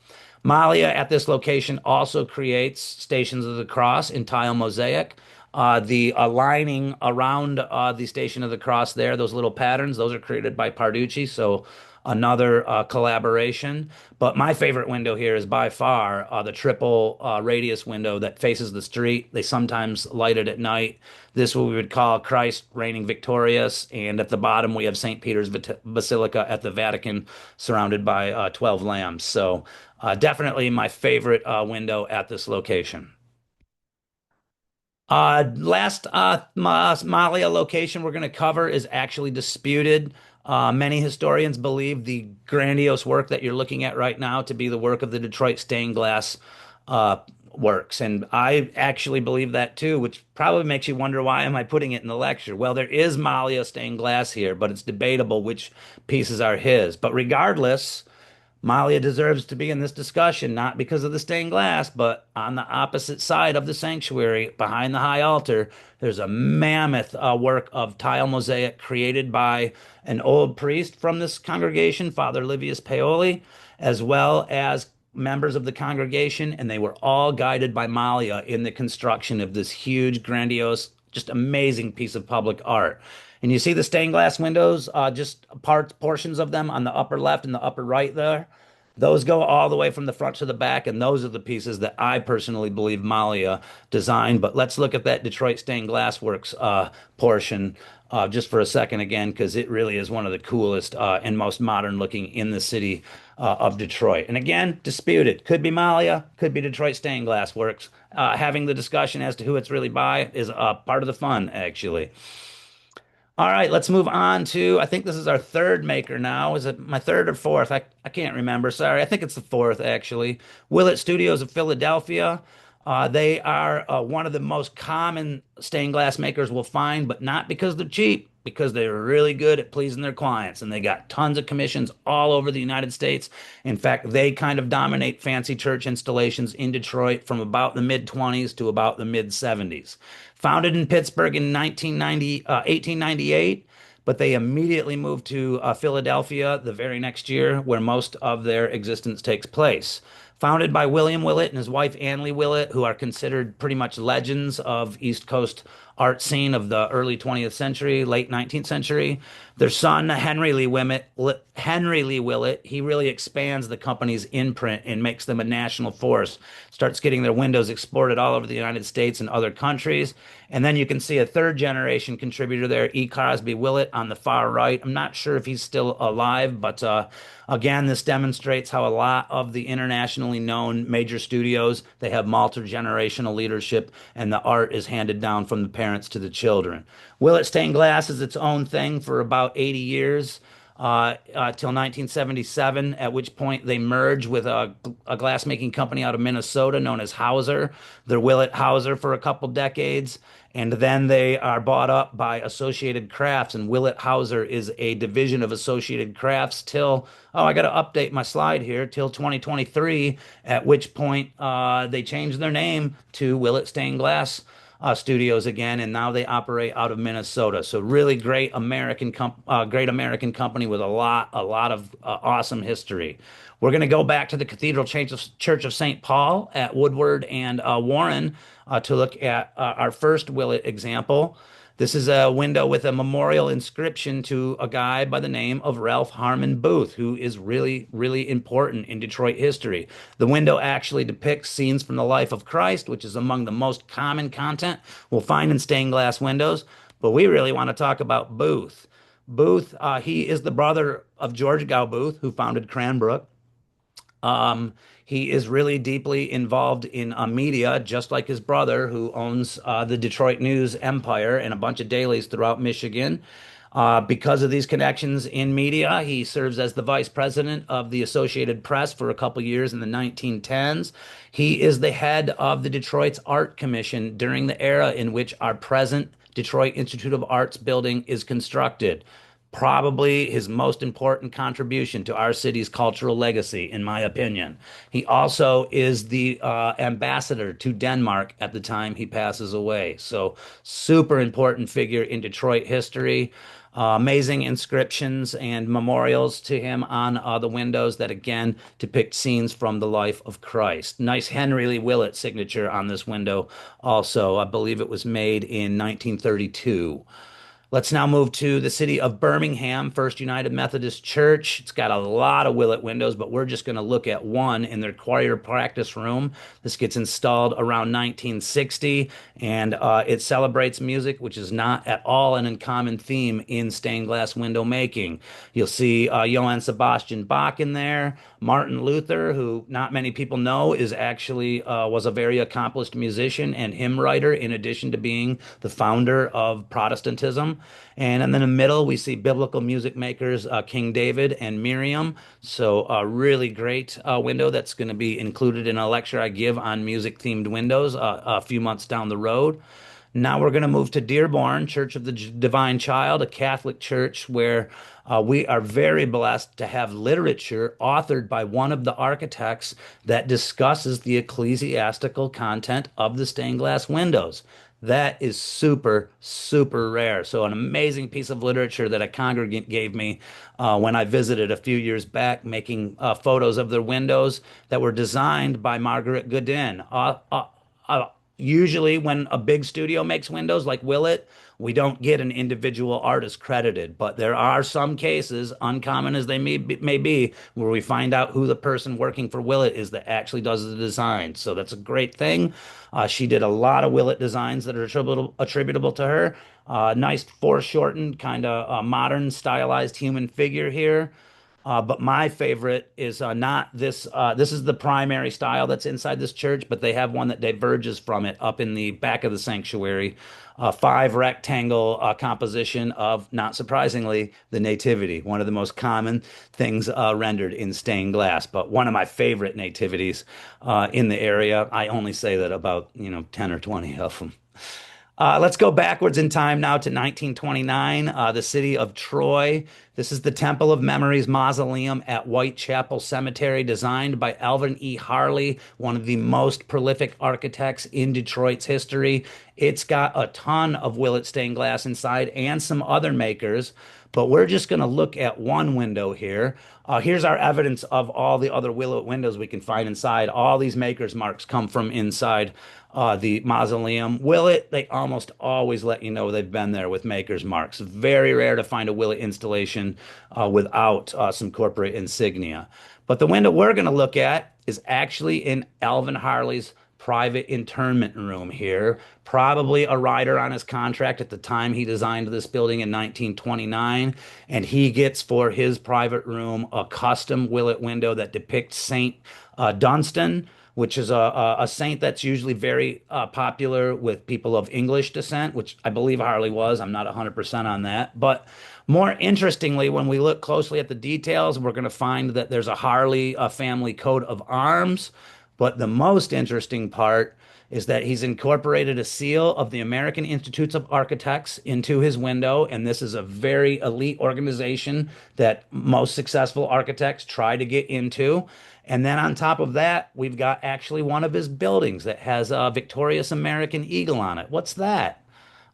Malia at this location also creates Stations of the Cross in tile mosaic. The lining around the Station of the Cross there, those little patterns, those are created by Parducci. So another collaboration. But my favorite window here is by far the triple radius window that faces the street. They sometimes light it at night. This what we would call Christ reigning victorious. And at the bottom, we have St. Peter's Basilica at the Vatican, surrounded by 12 lambs. So definitely my favorite window at this location. Last Malia location we're going to cover is actually disputed. Many historians believe the grandiose work that you're looking at right now to be the work of the Detroit stained glass uh, works. And I actually believe that too, which probably makes you wonder why am I putting it in the lecture? Well, there is Malia stained glass here, but it's debatable which pieces are his. But regardless, Malia deserves to be in this discussion, not because of the stained glass, but on the opposite side of the sanctuary, behind the high altar, there's a mammoth work of tile mosaic created by an old priest from this congregation, Father Livius Paoli, as well as members of the congregation, and they were all guided by Malia in the construction of this huge, grandiose, just amazing piece of public art. And you see the stained glass windows, just portions of them on the upper left and the upper right there. Those go all the way from the front to the back, and those are the pieces that I personally believe Malia designed. But let's look at that Detroit Stained Glass Works portion just for a second again, because it really is one of the coolest and most modern looking in the city of Detroit. And again, disputed. Could be Malia, could be Detroit Stained Glass Works. Having the discussion as to who it's really by is part of the fun, actually. All right, let's move on to, I think this is our third maker now. Is it my third or fourth? I can't remember. Sorry. I think it's the fourth, actually. Willet Studios of Philadelphia. They are one of the most common stained glass makers we'll find, but not because they're cheap, because they're really good at pleasing their clients. And they got tons of commissions all over the United States. In fact, they kind of dominate fancy church installations in Detroit from about the mid 20s to about the mid 70s. Founded in Pittsburgh in 1898, but they immediately moved to Philadelphia the very next year, where most of their existence takes place. Founded by William Willet and his wife Ann Lee Willet, who are considered pretty much legends of East Coast art scene of the early 20th century, late 19th century. Their son, Henry Lee Willet, he really expands the company's imprint and makes them a national force. Starts getting their windows exported all over the United States and other countries. And then you can see a third generation contributor there, E. Crosby Willet, on the far right. I'm not sure if he's still alive, but again, this demonstrates how a lot of the internationally known major studios, they have multi-generational leadership, and the art is handed down from the parents to the children. Willet Stained Glass is its own thing for about 80 years. Till 1977, at which point they merge with a glassmaking company out of Minnesota known as Hauser. They're Willet Hauser for a couple decades, and then they are bought up by Associated Crafts, and Willet Hauser is a division of Associated Crafts till, I got to update my slide here, till 2023, at which point they changed their name to Willet Stained Glass studios again, and now they operate out of Minnesota. So really great American company with a lot of awesome history. We're going to go back to the Cathedral Church of St. Paul at Woodward and Warren to look at our first Willet example. This is a window with a memorial inscription to a guy by the name of Ralph Harmon Booth, who is really, really important in Detroit history. The window actually depicts scenes from the life of Christ, which is among the most common content we'll find in stained glass windows. But we really want to talk about Booth. Booth, he is the brother of George Gow Booth, who founded Cranbrook. He is really deeply involved in media, just like his brother, who owns the Detroit News Empire and a bunch of dailies throughout Michigan. Because of these connections in media, he serves as the vice president of the Associated Press for a couple years in the 1910s. He is the head of the Detroit's Art Commission during the era in which our present Detroit Institute of Arts building is constructed. Probably his most important contribution to our city's cultural legacy, in my opinion. He also is the ambassador to Denmark at the time he passes away. So, super important figure in Detroit history. Amazing inscriptions and memorials to him on the windows that again depict scenes from the life of Christ. Nice Henry Lee Willett signature on this window also. I believe it was made in 1932. Let's now move to the city of Birmingham, First United Methodist Church. It's got a lot of Willet windows, but we're just going to look at one in their choir practice room. This gets installed around 1960, and it celebrates music, which is not at all an uncommon theme in stained glass window making. You'll see Johann Sebastian Bach in there. Martin Luther, who not many people know, is actually was a very accomplished musician and hymn writer, in addition to being the founder of Protestantism. And then in the middle, we see biblical music makers King David and Miriam. So a really great window that's going to be included in a lecture I give on music-themed windows a few months down the road. Now we're going to move to Dearborn, Church of the Divine Child, a Catholic church where we are very blessed to have literature authored by one of the architects that discusses the ecclesiastical content of the stained glass windows. That is super, super rare. So, an amazing piece of literature that a congregant gave me when I visited a few years back, making photos of their windows that were designed by Margaret Godin. Usually, when a big studio makes windows like Willet, we don't get an individual artist credited, but there are some cases, uncommon as they may be, where we find out who the person working for Willet is that actually does the design. So that's a great thing. She did a lot of Willet designs that are attributable to her. Nice foreshortened, kind of modern stylized human figure here. But my favorite is not this. This is the primary style that's inside this church, but they have one that diverges from it up in the back of the sanctuary. Five rectangle composition of, not surprisingly, the Nativity, one of the most common things rendered in stained glass, but one of my favorite nativities in the area. I only say that about, 10 or 20 of them. Let's go backwards in time now to 1929, the city of Troy. This is the Temple of Memories Mausoleum at Whitechapel Cemetery, designed by Alvin E. Harley, one of the most prolific architects in Detroit's history. It's got a ton of Willet stained glass inside and some other makers, but we're just going to look at one window here. Here's our evidence of all the other Willet windows we can find inside. All these makers' marks come from inside the mausoleum. Willet, they almost always let you know they've been there with maker's marks. Very rare to find a Willet installation without some corporate insignia. But the window we're going to look at is actually in Alvin Harley's private internment room here. Probably a rider on his contract at the time he designed this building in 1929. And he gets for his private room a custom Willet window that depicts Saint Dunstan, which is a saint that's usually very popular with people of English descent, which I believe Harley was. I'm not 100% on that. But more interestingly, when we look closely at the details, we're going to find that there's a Harley family coat of arms. But the most interesting part is that he's incorporated a seal of the American Institutes of Architects into his window, and this is a very elite organization that most successful architects try to get into. And then on top of that, we've got actually one of his buildings that has a victorious American eagle on it. What's that?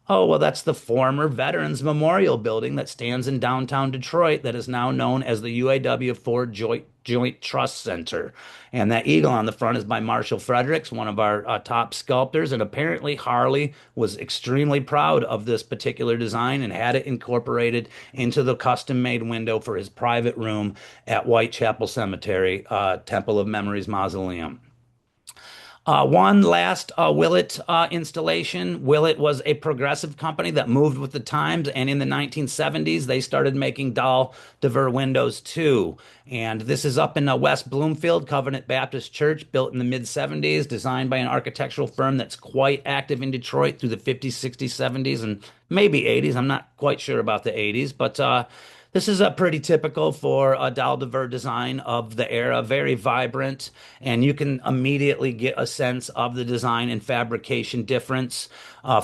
Oh, well, that's the former Veterans Memorial Building that stands in downtown Detroit that is now known as the UAW Ford Joint Trust Center. And that eagle on the front is by Marshall Fredericks, one of our top sculptors. And apparently, Harley was extremely proud of this particular design and had it incorporated into the custom made window for his private room at Whitechapel Cemetery, Temple of Memories Mausoleum. One last Willet installation. Willet was a progressive company that moved with the times, and in the 1970s, they started making Dahl de Ver windows too. And this is up in West Bloomfield, Covenant Baptist Church, built in the mid 70s, designed by an architectural firm that's quite active in Detroit through the 50s, 60s, 70s, and maybe 80s. I'm not quite sure about the 80s, but this is pretty typical for a Dahl de Ver design of the era, very vibrant, and you can immediately get a sense of the design and fabrication difference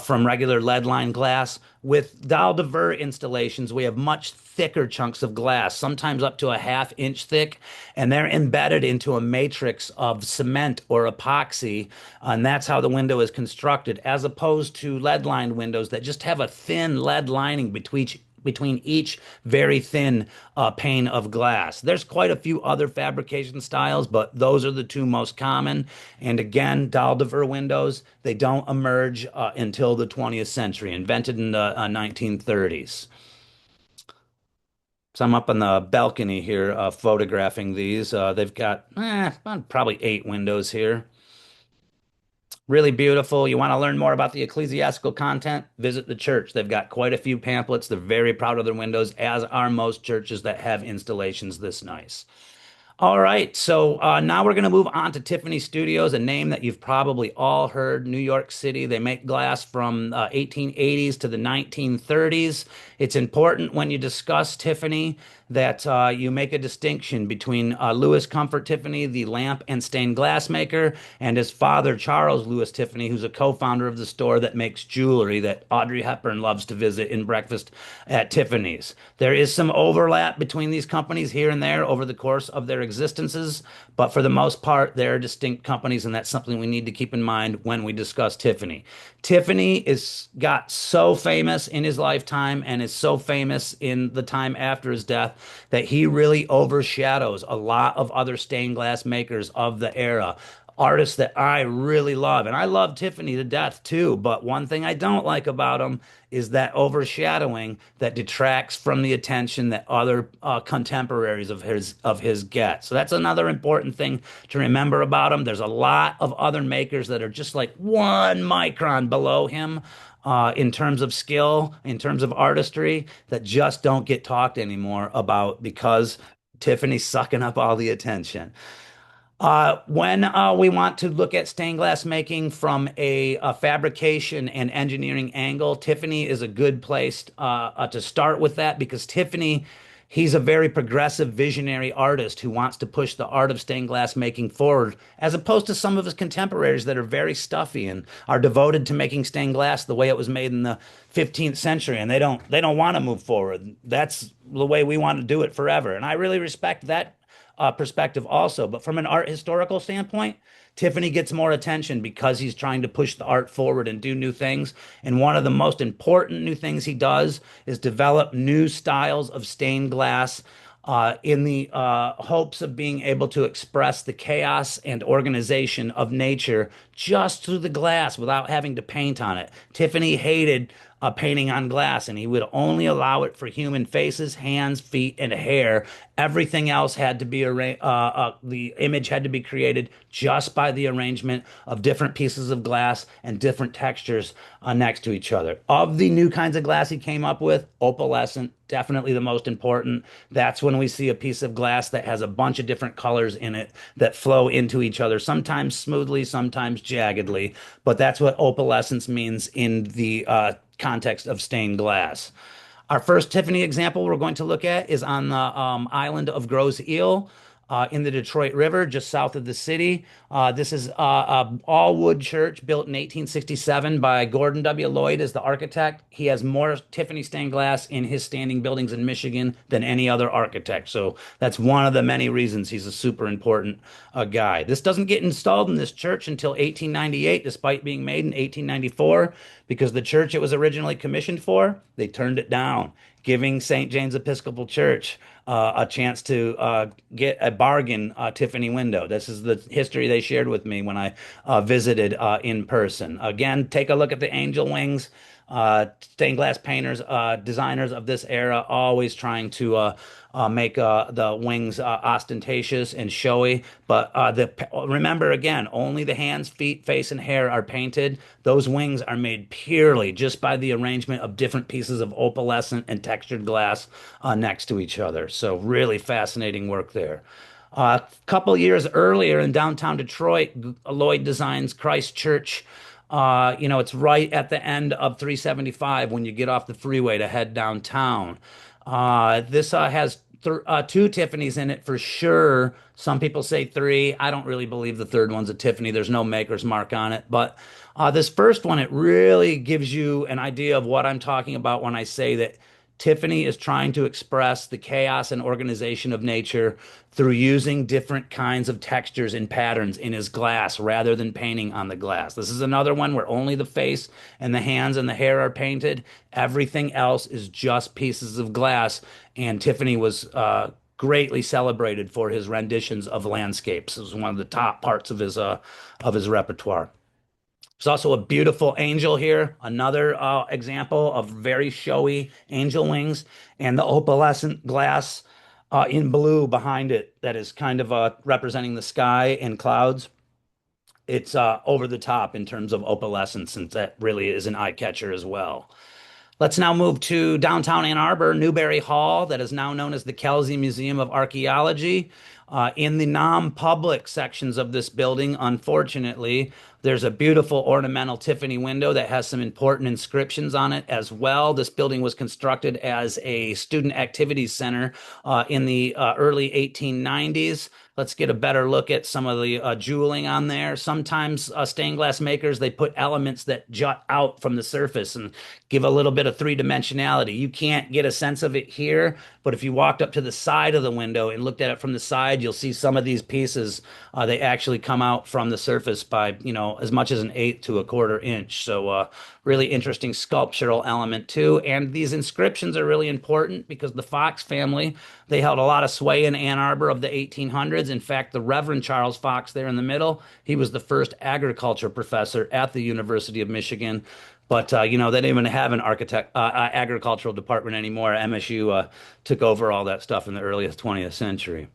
from regular lead line glass. With Dahl de Ver installations, we have much thicker chunks of glass, sometimes up to a ½ inch thick, and they're embedded into a matrix of cement or epoxy, and that's how the window is constructed, as opposed to lead lined windows that just have a thin lead lining between each very thin pane of glass. There's quite a few other fabrication styles, but those are the two most common. And again, Dahl de Ver windows, they don't emerge until the 20th century, invented in the 1930s. So I'm up on the balcony here photographing these. They've got probably 8 windows here. Really beautiful. You want to learn more about the ecclesiastical content? Visit the church. They've got quite a few pamphlets. They're very proud of their windows, as are most churches that have installations this nice. All right, so now we're going to move on to Tiffany Studios, a name that you've probably all heard. New York City. They make glass from 1880s to the 1930s. It's important when you discuss Tiffany that you make a distinction between Louis Comfort Tiffany, the lamp and stained glass maker, and his father, Charles Louis Tiffany, who's a co-founder of the store that makes jewelry that Audrey Hepburn loves to visit in Breakfast at Tiffany's. There is some overlap between these companies here and there over the course of their existences, but for the most part, they're distinct companies, and that's something we need to keep in mind when we discuss Tiffany. Tiffany is got so famous in his lifetime and is so famous in the time after his death that he really overshadows a lot of other stained glass makers of the era. Artists that I really love. And I love Tiffany to death too. But one thing I don't like about him is that overshadowing that detracts from the attention that other contemporaries of his get. So that's another important thing to remember about him. There's a lot of other makers that are just like 1 micron below him in terms of skill, in terms of artistry, that just don't get talked anymore about because Tiffany's sucking up all the attention. When we want to look at stained glass making from a fabrication and engineering angle, Tiffany is a good place to start with that because Tiffany, he's a very progressive, visionary artist who wants to push the art of stained glass making forward, as opposed to some of his contemporaries that are very stuffy and are devoted to making stained glass the way it was made in the 15th century, and they don't want to move forward. That's the way we want to do it forever, and I really respect that perspective also. But from an art historical standpoint, Tiffany gets more attention because he's trying to push the art forward and do new things. And one of the most important new things he does is develop new styles of stained glass in the hopes of being able to express the chaos and organization of nature just through the glass without having to paint on it. Tiffany hated painting on glass, and he would only allow it for human faces, hands, feet, and hair. Everything else had to be the image had to be created just by the arrangement of different pieces of glass and different textures next to each other. Of the new kinds of glass he came up with, opalescent, definitely the most important. That's when we see a piece of glass that has a bunch of different colors in it that flow into each other, sometimes smoothly, sometimes jaggedly. But that's what opalescence means in the context of stained glass. Our first Tiffany example we're going to look at is on the island of Gros Isle. in the Detroit River, just south of the city. This is a all-wood church built in 1867 by Gordon W. Lloyd as the architect. He has more Tiffany stained glass in his standing buildings in Michigan than any other architect. So that's one of the many reasons he's a super important guy. This doesn't get installed in this church until 1898, despite being made in 1894, because the church it was originally commissioned for, they turned it down, giving St. James Episcopal Church a chance to get a bargain Tiffany window. This is the history they shared with me when I visited in person. Again, take a look at the angel wings. Stained glass painters, designers of this era, always trying to make the wings ostentatious and showy. But remember again, only the hands, feet, face, and hair are painted. Those wings are made purely just by the arrangement of different pieces of opalescent and textured glass next to each other. So really fascinating work there. A couple years earlier in downtown Detroit, Lloyd Designs Christ Church. It's right at the end of 375 when you get off the freeway to head downtown. This has two Tiffany's in it for sure. Some people say three. I don't really believe the third one's a Tiffany. There's no maker's mark on it. But this first one, it really gives you an idea of what I'm talking about when I say that Tiffany is trying to express the chaos and organization of nature through using different kinds of textures and patterns in his glass rather than painting on the glass. This is another one where only the face and the hands and the hair are painted. Everything else is just pieces of glass. And Tiffany was greatly celebrated for his renditions of landscapes. It was one of the top parts of his repertoire. There's also a beautiful angel here, another example of very showy angel wings, and the opalescent glass in blue behind it that is kind of representing the sky and clouds. It's over the top in terms of opalescence, and that really is an eye catcher as well. Let's now move to downtown Ann Arbor, Newberry Hall, that is now known as the Kelsey Museum of Archaeology. In the non-public sections of this building, unfortunately, there's a beautiful ornamental Tiffany window that has some important inscriptions on it as well. This building was constructed as a student activities center in the early 1890s. Let's get a better look at some of the jeweling on there. Sometimes stained glass makers, they put elements that jut out from the surface and give a little bit of three-dimensionality. You can't get a sense of it here, but if you walked up to the side of the window and looked at it from the side, you'll see some of these pieces, they actually come out from the surface by, as much as an eighth to a quarter inch. So really interesting sculptural element too. And these inscriptions are really important because the Fox family, they held a lot of sway in Ann Arbor of the 1800s. In fact, the Reverend Charles Fox there in the middle, he was the first agriculture professor at the University of Michigan. But, they didn't even have an agricultural department anymore. MSU took over all that stuff in the earliest 20th century.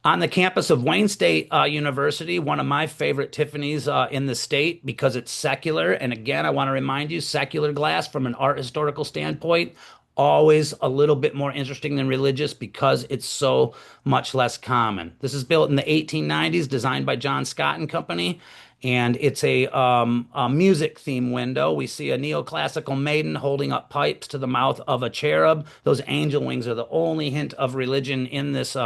On the campus of Wayne State University, one of my favorite Tiffany's in the state because it's secular. And again, I want to remind you, secular glass from an art historical standpoint, always a little bit more interesting than religious because it's so much less common. This is built in the 1890s, designed by John Scott and Company. And it's a music theme window. We see a neoclassical maiden holding up pipes to the mouth of a cherub. Those angel wings are the only hint of religion in this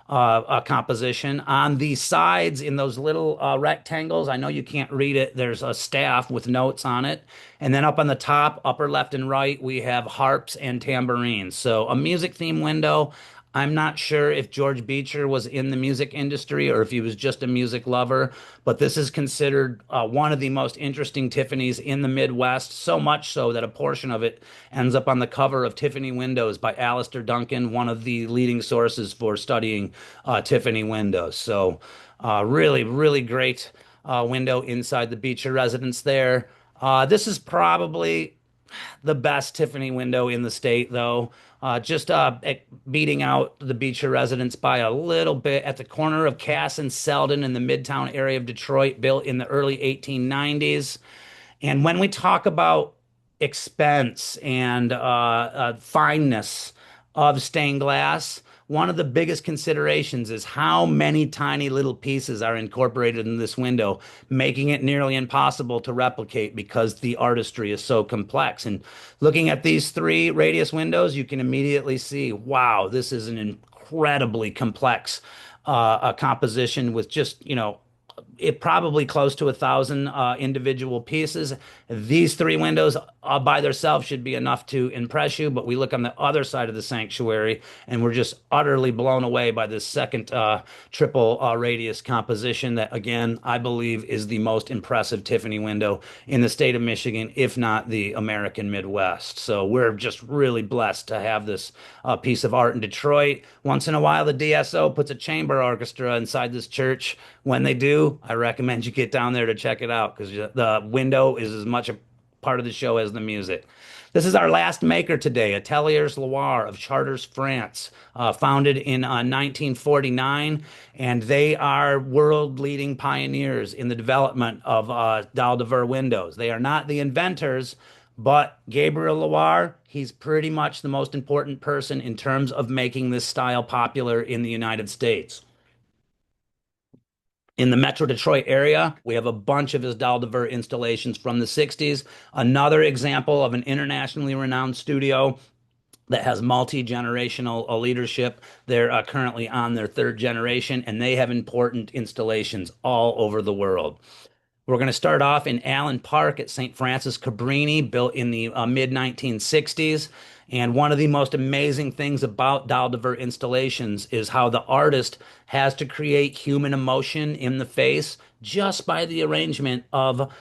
composition. On the sides, in those little rectangles, I know you can't read it, there's a staff with notes on it. And then up on the top, upper left and right, we have harps and tambourines. So a music theme window. I'm not sure if George Beecher was in the music industry or if he was just a music lover, but this is considered one of the most interesting Tiffany's in the Midwest, so much so that a portion of it ends up on the cover of Tiffany Windows by Alistair Duncan, one of the leading sources for studying Tiffany windows. So really, really great window inside the Beecher residence there. This is probably the best Tiffany window in the state, though. Just beating out the Beecher residence by a little bit at the corner of Cass and Selden in the Midtown area of Detroit, built in the early 1890s. And when we talk about expense and fineness of stained glass, one of the biggest considerations is how many tiny little pieces are incorporated in this window, making it nearly impossible to replicate because the artistry is so complex. And looking at these three radius windows, you can immediately see, wow, this is an incredibly complex a composition with just, it probably close to 1,000 individual pieces. These three windows by themselves should be enough to impress you, but we look on the other side of the sanctuary and we're just utterly blown away by this second triple radius composition that, again, I believe is the most impressive Tiffany window in the state of Michigan, if not the American Midwest. So we're just really blessed to have this piece of art in Detroit. Once in a while, the DSO puts a chamber orchestra inside this church. When they do, I recommend you get down there to check it out because the window is as much a part of the show as the music. This is our last maker today, Ateliers Loire of Chartres, France, founded in 1949, and they are world-leading pioneers in the development of dalle de verre windows. They are not the inventors, but Gabriel Loire, he's pretty much the most important person in terms of making this style popular in the United States. In the Metro Detroit area, we have a bunch of his dalle de verre installations from the 60s. Another example of an internationally renowned studio that has multi-generational leadership. They're currently on their third generation, and they have important installations all over the world. We're going to start off in Allen Park at St. Francis Cabrini, built in the mid 1960s. And one of the most amazing things about dalle de verre installations is how the artist has to create human emotion in the face just by the arrangement of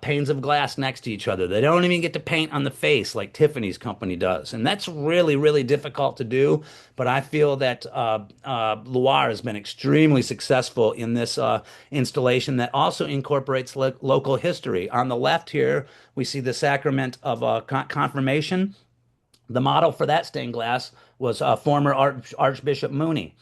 panes of glass next to each other. They don't even get to paint on the face like Tiffany's company does. And that's really, really difficult to do. But I feel that Loire has been extremely successful in this installation that also incorporates local history. On the left here, we see the sacrament of confirmation. The model for that stained glass was former Archbishop Mooney.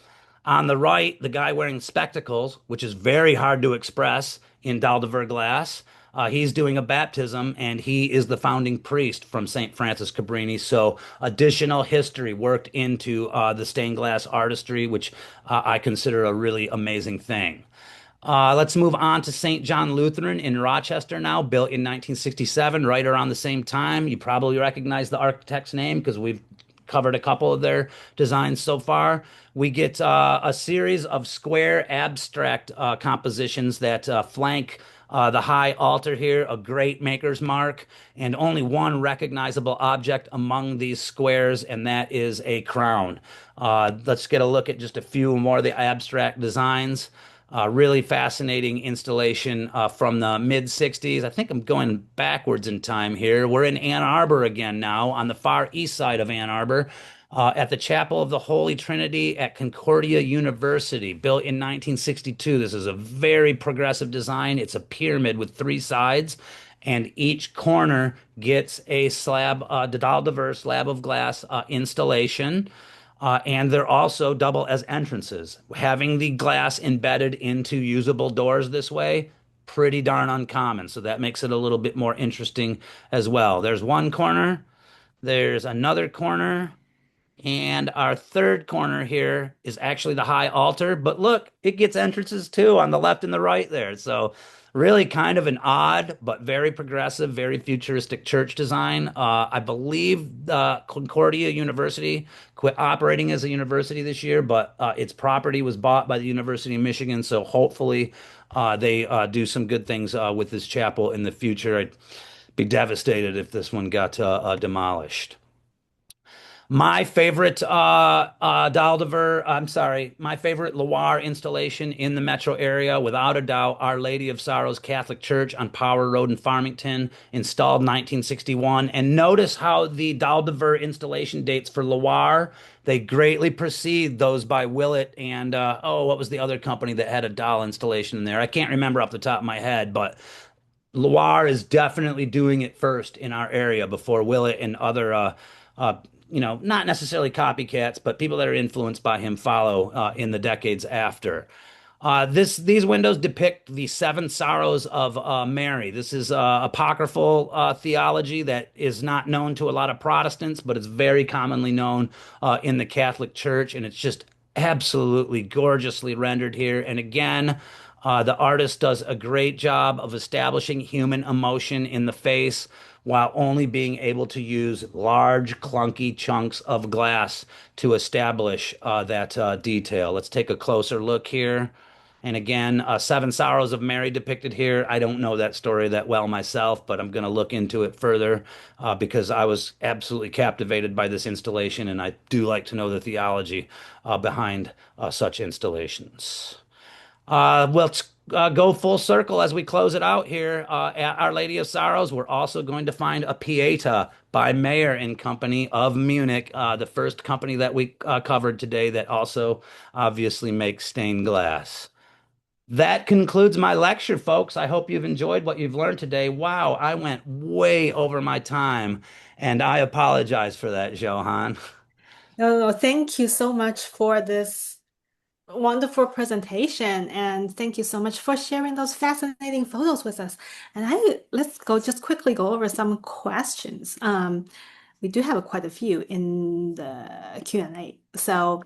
On the right, the guy wearing spectacles, which is very hard to express in dalle de verre glass. He's doing a baptism, and he is the founding priest from St. Francis Cabrini. So additional history worked into the stained glass artistry, which I consider a really amazing thing. Let's move on to St. John Lutheran in Rochester now, built in 1967, right around the same time. You probably recognize the architect's name because we've covered a couple of their designs so far. We get a series of square abstract compositions that flank the high altar here, a great maker's mark, and only one recognizable object among these squares, and that is a crown. Let's get a look at just a few more of the abstract designs. Really fascinating installation from the mid 60s. I think I'm going backwards in time here. We're in Ann Arbor again now, on the far east side of Ann Arbor, at the Chapel of the Holy Trinity at Concordia University, built in 1962. This is a very progressive design. It's a pyramid with three sides, and each corner gets a slab, dalle de verre slab of glass installation. And they're also double as entrances. Having the glass embedded into usable doors this way, pretty darn uncommon. So that makes it a little bit more interesting as well. There's one corner, there's another corner, and our third corner here is actually the high altar. But look, it gets entrances too on the left and the right there. So really kind of an odd, but very progressive, very futuristic church design. I believe Concordia University quit operating as a university this year, but its property was bought by the University of Michigan. So hopefully they do some good things with this chapel in the future. I'd be devastated if this one got demolished. My favorite dalle de verre, I'm sorry, my favorite Loire installation in the metro area, without a doubt, Our Lady of Sorrows Catholic Church on Power Road in Farmington, installed 1961. And notice how the dalle de verre installation dates for Loire, they greatly precede those by Willet and, what was the other company that had a dalle installation in there? I can't remember off the top of my head, but Loire is definitely doing it first in our area before Willet and other not necessarily copycats, but people that are influenced by him follow in the decades after. These windows depict the seven sorrows of Mary. This is apocryphal theology that is not known to a lot of Protestants, but it's very commonly known in the Catholic Church, and it's just absolutely gorgeously rendered here. And again, the artist does a great job of establishing human emotion in the face while only being able to use large, clunky chunks of glass to establish that detail. Let's take a closer look here. And again, Seven Sorrows of Mary depicted here. I don't know that story that well myself, but I'm going to look into it further because I was absolutely captivated by this installation, and I do like to know the theology behind such installations. Let's go full circle as we close it out here. At Our Lady of Sorrows, we're also going to find a Pieta by Mayer and Company of Munich, the first company that we covered today that also obviously makes stained glass. That concludes my lecture, folks. I hope you've enjoyed what you've learned today. Wow, I went way over my time, and I apologize for that, Johan.
No, thank you so much for this wonderful presentation, and thank you so much for sharing those fascinating photos with us. And let's go just quickly go over some questions. We do have quite a few in the Q&A. So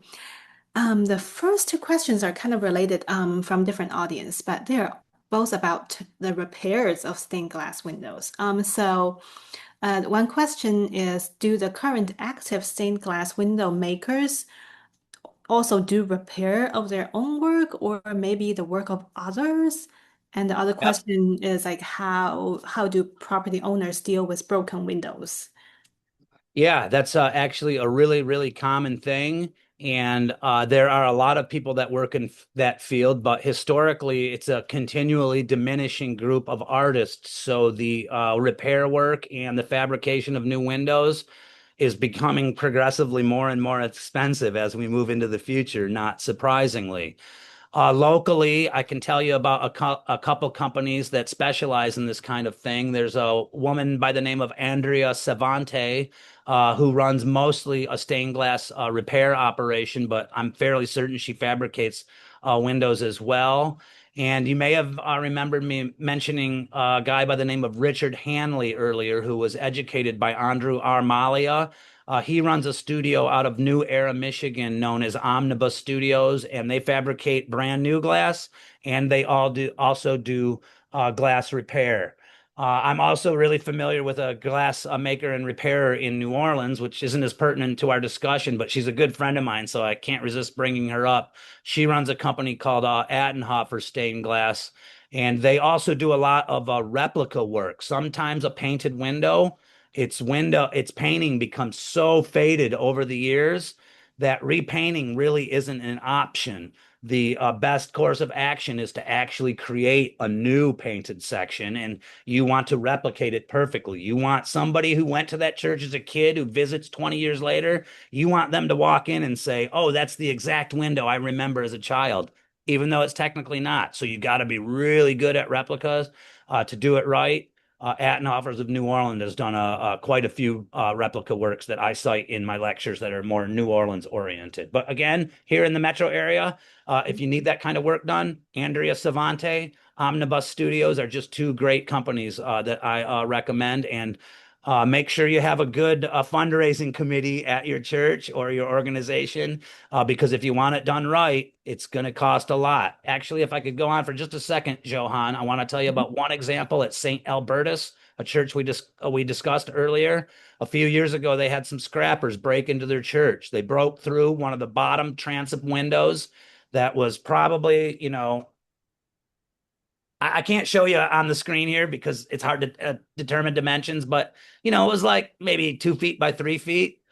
the first two questions are kind of related from different audience, but they're both about the repairs of stained glass windows. One question is, do the current active stained glass window makers also do repair of their own work or maybe the work of others? And the other
Yep.
question is like, how do property owners deal with broken windows?
Yeah, that's actually a really, really common thing. And there are a lot of people that work in that field, but historically, it's a continually diminishing group of artists. So the repair work and the fabrication of new windows is becoming progressively more and more expensive as we move into the future, not surprisingly. Locally, I can tell you about a couple companies that specialize in this kind of thing. There's a woman by the name of Andrea Savante, who runs mostly a stained glass repair operation, but I'm fairly certain she fabricates windows as well. And you may have remembered me mentioning a guy by the name of Richard Hanley earlier, who was educated by Andrew R. Malia. He runs a studio out of New Era, Michigan, known as Omnibus Studios, and they fabricate brand new glass, and they also do glass repair. I'm also really familiar with a glass maker and repairer in New Orleans, which isn't as pertinent to our discussion, but she's a good friend of mine, so I can't resist bringing her up. She runs a company called Attenhofer Stained Glass, and they also do a lot of replica work. Sometimes a painted its painting becomes so faded over the years that repainting really isn't an option. The best course of action is to actually create a new painted section, and you want to replicate it perfectly. You want somebody who went to that church as a kid who visits 20 years later, you want them to walk in and say, "Oh, that's the exact window I remember as a child," even though it's technically not. So you got to be really good at replicas to do it right. Attenhoffers of New Orleans has done quite a few replica works that I cite in my lectures that are more New Orleans oriented. But again, here in the metro area, if you need that kind of work done, Andrea Savante, Omnibus Studios are just two great companies that I recommend. And make sure you have a good fundraising committee at your church or your organization, because if you want it done right, it's going to cost a lot. Actually, if I could go on for just a second, Johan, I want to tell you about one example at St. Albertus, a church we discussed earlier. A few years ago, they had some scrappers break into their church. They broke through one of the bottom transom windows that was probably, I can't show you on the screen here because it's hard to determine dimensions, but it was like maybe 2 feet by 3 feet.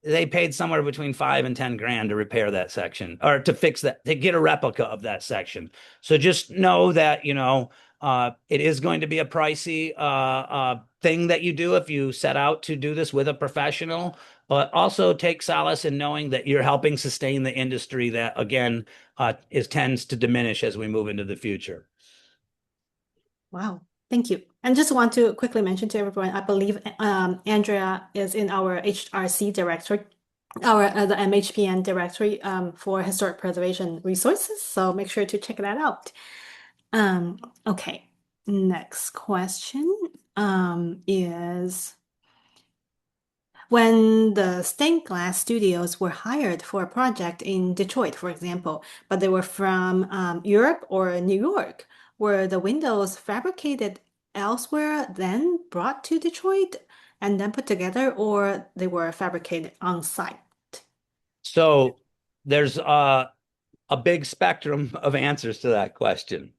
They paid somewhere between 5 and 10 grand to repair that section or to fix that, to get a replica of that section. So just know that, it is going to be a pricey thing that you do if you set out to do this with a professional, but also take solace in knowing that you're helping sustain the industry that, again, tends to diminish as we move into the future.
Wow, thank you. And just want to quickly mention to everyone, I believe Andrea is in our HRC directory, the MHPN directory for historic preservation resources. So make sure to check that out. Okay, next question is when the stained glass studios were hired for a project in Detroit, for example, but they were from Europe or New York, were the windows fabricated elsewhere, then brought to Detroit and then put together, or they were fabricated on site?
So there's a big spectrum of answers to that question.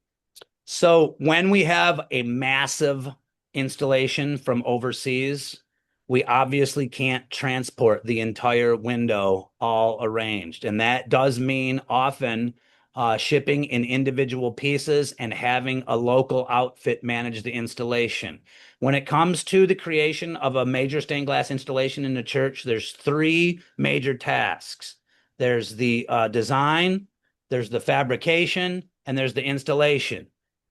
So when we have a massive installation from overseas, we obviously can't transport the entire window all arranged. And that does mean often shipping in individual pieces and having a local outfit manage the installation. When it comes to the creation of a major stained glass installation in the church, there's three major tasks. There's the design, there's the fabrication, and there's the installation.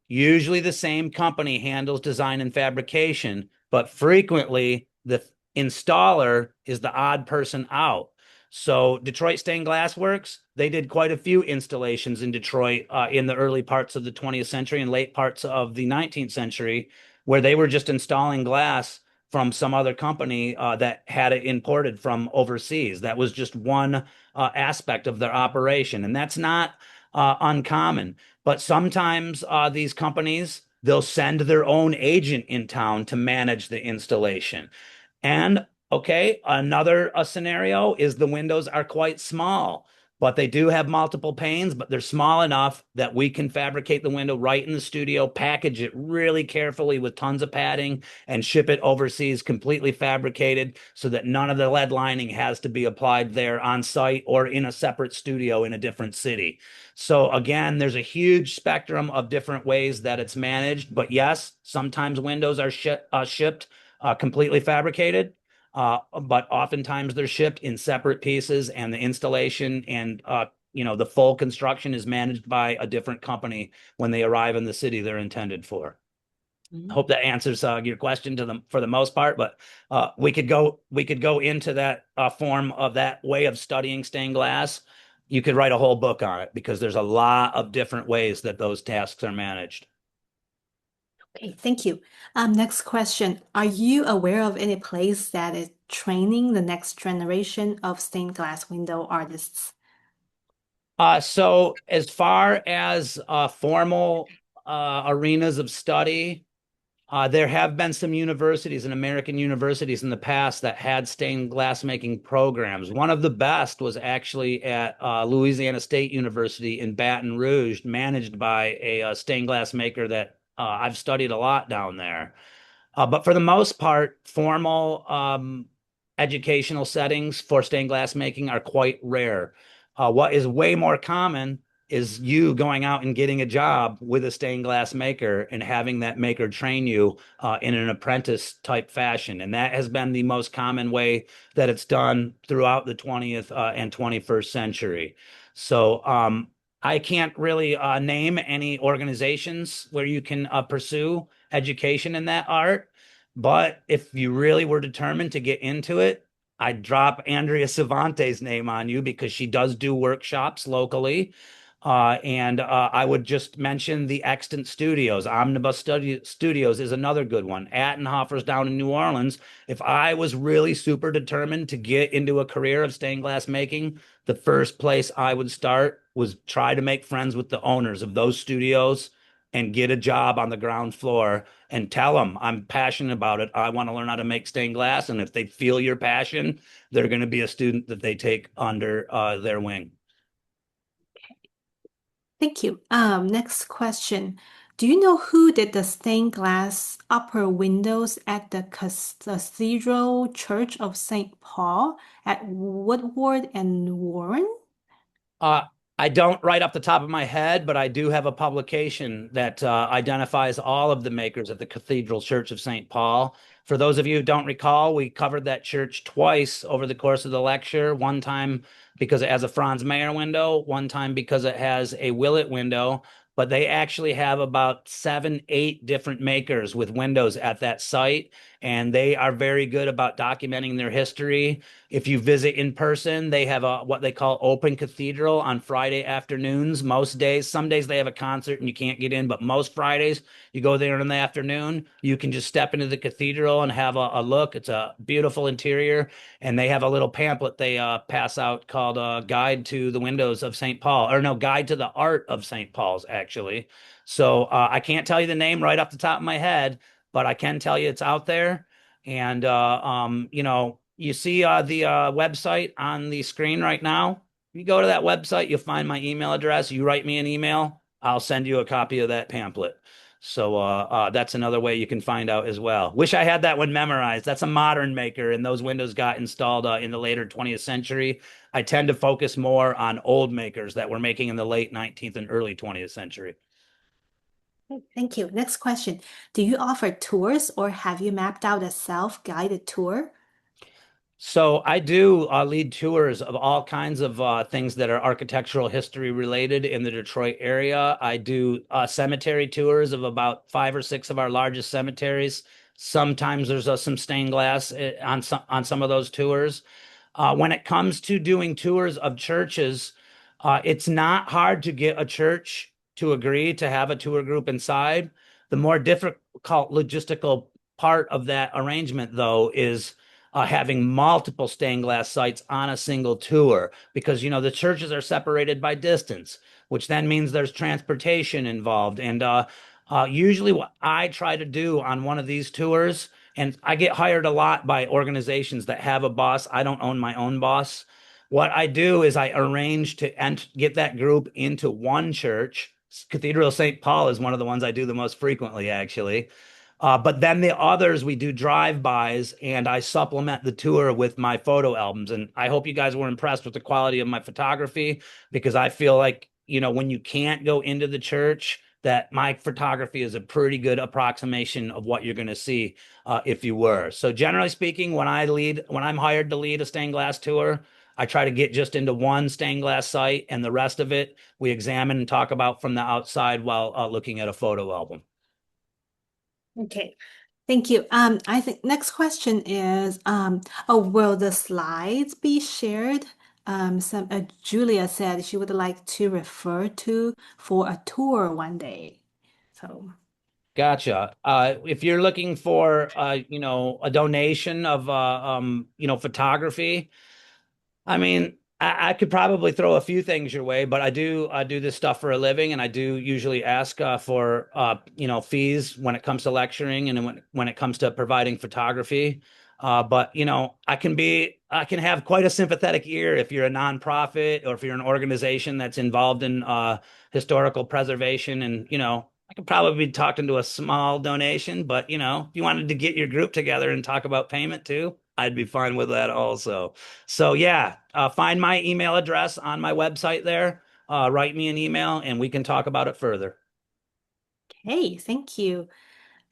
Usually the same company handles design and fabrication, but frequently the installer is the odd person out. So Detroit Stained Glass Works, they did quite a few installations in Detroit in the early parts of the 20th century and late parts of the 19th century, where they were just installing glass from some other company that had it imported from overseas. That was just one aspect of their operation, and that's not uncommon. But sometimes these companies, they'll send their own agent in town to manage the installation. And okay, another scenario is the windows are quite small, but they do have multiple panes, but they're small enough that we can fabricate the window right in the studio, package it really carefully with tons of padding, and ship it overseas completely fabricated so that none of the lead lining has to be applied there on site or in a separate studio in a different city. So again, there's a huge spectrum of different ways that it's managed. But yes, sometimes windows are shipped completely fabricated, but oftentimes they're shipped in separate pieces, and the installation and the full construction is managed by a different company when they arrive in the city they're intended for. I hope that answers your question for the most part, but we could go into that form of that way of studying stained glass. You could write a whole book on it because there's a lot of different ways that those tasks are managed.
Okay, thank you. Next question. Are you aware of any place that is training the next generation of stained glass window artists?
So as far as formal arenas of study, there have been some universities and American universities in the past that had stained glass making programs. One of the best was actually at Louisiana State University in Baton Rouge, managed by a stained glass maker that I've studied a lot down there. But for the most part, formal educational settings for stained glass making are quite rare. What is way more common is you going out and getting a job with a stained glass maker and having that maker train you in an apprentice type fashion. And that has been the most common way that it's done throughout the 20th and 21st century. So I can't really name any organizations where you can pursue education in that art. But if you really were determined to get into it, I'd drop Andrea Savante's name on you because she does do workshops locally. And I would just mention the Extant Studios. Studios is another good one. Attenhofer's down in New Orleans. If I was really super determined to get into a career of stained glass making, the first place I would start was try to make friends with the owners of those studios and get a job on the ground floor and tell them I'm passionate about it. I want to learn how to make stained glass. And if they feel your passion, they're going to be a student that they take under their wing.
Thank you. Next question. Do you know who did the stained glass upper windows at the Cathedral Church of St. Paul at Woodward and Warren?
Uh, I don't right off the top of my head, but I do have a publication that identifies all of the makers at the Cathedral Church of St. Paul. For those of you who don't recall, we covered that church twice over the course of the lecture. One time because it has a Franz Mayer window, one time because it has a Willet window. But they actually have about 7, 8 different makers with windows at that site, and they are very good about documenting their history. If you visit in person, they have what they call open cathedral on Friday afternoons. Most days, some days they have a concert and you can't get in, but most Fridays you go there in the afternoon. You can just step into the cathedral and have a look. It's a beautiful interior, and they have a little pamphlet they pass out called "Guide to the Windows of St. Paul," or no, "Guide to the Art of St. Paul's," actually. So I can't tell you the name right off the top of my head, but I can tell you it's out there. And you see the website on the screen right now. If you go to that website, you'll find my email address. You write me an email, I'll send you a copy of that pamphlet. So that's another way you can find out as well. Wish I had that one memorized. That's a modern maker, and those windows got installed in the later 20th century. I tend to focus more on old makers that were making in the late 19th and early 20th century.
Thank you. Next question. Do you offer tours or have you mapped out a self-guided tour?
So I do lead tours of all kinds of things that are architectural history related in the Detroit area. I do cemetery tours of about 5 or 6 of our largest cemeteries. Sometimes there's some stained glass on some of those tours. When it comes to doing tours of churches, it's not hard to get a church to agree to have a tour group inside. The more difficult logistical part of that arrangement, though, is having multiple stained glass sites on a single tour because, the churches are separated by distance, which then means there's transportation involved. And usually, what I try to do on one of these tours, and I get hired a lot by organizations that have a boss. I don't own my own boss. What I do is I arrange to get that group into one church. Cathedral of St. Paul is one of the ones I do the most frequently, actually. But then the others, we do drive-bys, and I supplement the tour with my photo albums. And I hope you guys were impressed with the quality of my photography because I feel like, when you can't go into the church, that my photography is a pretty good approximation of what you're going to see if you were. So generally speaking, when I'm hired to lead a stained glass tour, I try to get just into one stained glass site, and the rest of it we examine and talk about from the outside while looking at a photo album.
Okay, thank you. I think next question is, will the slides be shared? Julia said she would like to refer to for a tour one day. So,
Gotcha. If you're looking for, a donation of, photography, I mean, I could probably throw a few things your way, but I do this stuff for a living, and I do usually ask for fees when it comes to lecturing and when it comes to providing photography. But I can have quite a sympathetic ear if you're a nonprofit or if you're an organization that's involved in historical preservation, and I could probably be talking to a small donation, but if you wanted to get your group together and talk about payment too, I'd be fine with that also. So yeah, find my email address on my website there. Write me an email and we can talk about it further.
hey, thank you.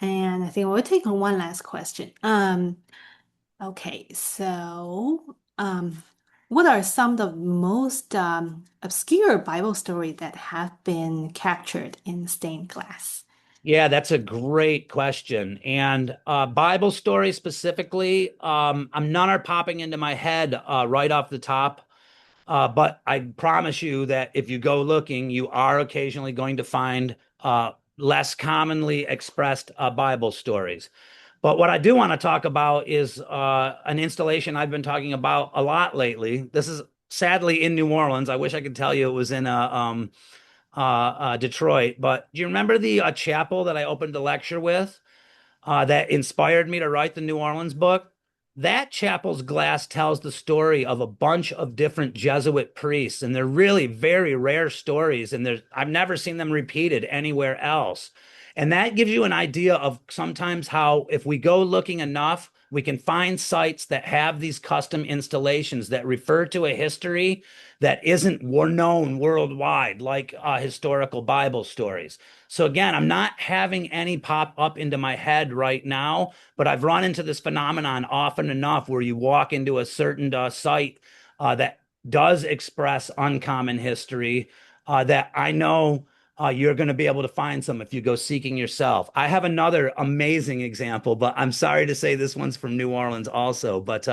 And I think we'll take on one last question. Okay, so what are some of the most obscure Bible stories that have been captured in stained glass?
Yeah, that's a great question. And Bible stories specifically, none are popping into my head right off the top. But I promise you that if you go looking, you are occasionally going to find less commonly expressed Bible stories. But what I do want to talk about is an installation I've been talking about a lot lately. This is sadly in New Orleans. I wish I could tell you it was in Detroit. But do you remember the chapel that I opened the lecture with? That inspired me to write the New Orleans book. That chapel's glass tells the story of a bunch of different Jesuit priests, and they're really very rare stories, and I've never seen them repeated anywhere else. And that gives you an idea of sometimes how, if we go looking enough, we can find sites that have these custom installations that refer to a history that isn't known worldwide, like historical Bible stories. So again, I'm not having any pop up into my head right now, but I've run into this phenomenon often enough where you walk into a certain site that does express uncommon history that I know you're going to be able to find some if you go seeking yourself. I have another amazing example, but I'm sorry to say this one's from New Orleans also. But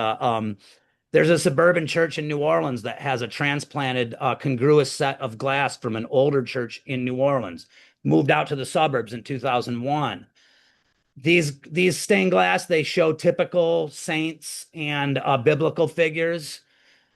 there's a suburban church in New Orleans that has a transplanted, congruous set of glass from an older church in New Orleans, moved out to the suburbs in 2001. These stained glass, they show typical saints and biblical figures,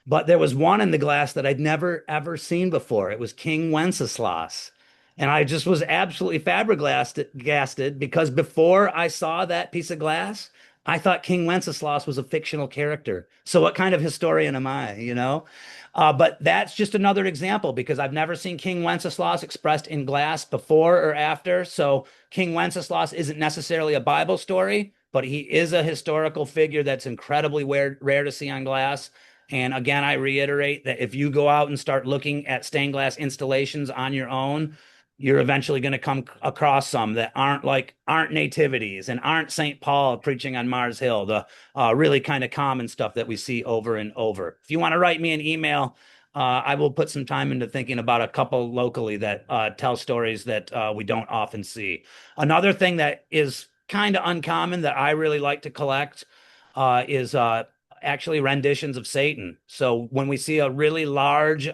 but there was one in the glass that I'd never ever seen before. It was King Wenceslas. And I just was absolutely flabbergasted because before I saw that piece of glass, I thought King Wenceslas was a fictional character. So what kind of historian am I, you know? But that's just another example because I've never seen King Wenceslas expressed in glass before or after. So King Wenceslas isn't necessarily a Bible story, but he is a historical figure that's incredibly rare to see on glass. And again, I reiterate that if you go out and start looking at stained glass installations on your own, you're eventually going to come across some that aren't nativities and aren't St. Paul preaching on Mars Hill, the really kind of common stuff that we see over and over. If you want to write me an email, I will put some time into thinking about a couple locally that tell stories that we don't often see. Another thing that is kind of uncommon that I really like to collect is actually renditions of Satan. So when we see a really large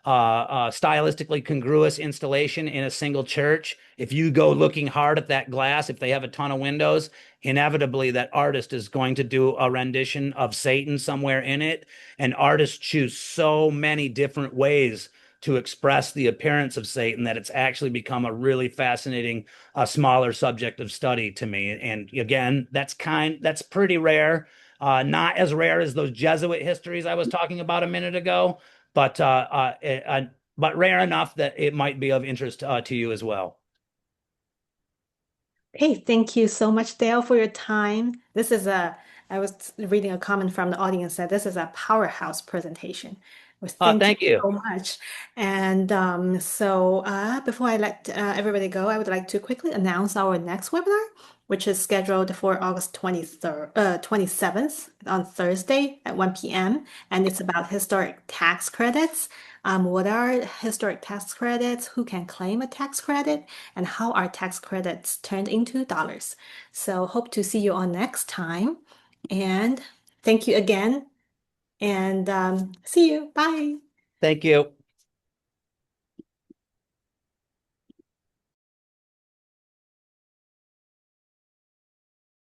stylistically congruous installation in a single church, if you go looking hard at that glass, if they have a ton of windows, inevitably that artist is going to do a rendition of Satan somewhere in it. And artists choose so many different ways to express the appearance of Satan that it's actually become a really fascinating, smaller subject of study to me. And again, that's pretty rare. Not as rare as those Jesuit histories I was talking about a minute ago, but but rare enough that it might be of interest to you as well.
Hey, thank you so much, Dale, for your time. I was reading a comment from the audience that this is a powerhouse presentation. Well, thank you
Thank you.
so much. And before I let everybody go, I would like to quickly announce our next webinar, which is scheduled for August 23rd, 27th on Thursday at 1 p.m. And it's about historic tax credits. What are historic tax credits? Who can claim a tax credit? And how are tax credits turned into dollars? So hope to see you all next time. And thank you again. And see you. Bye.
Thank you.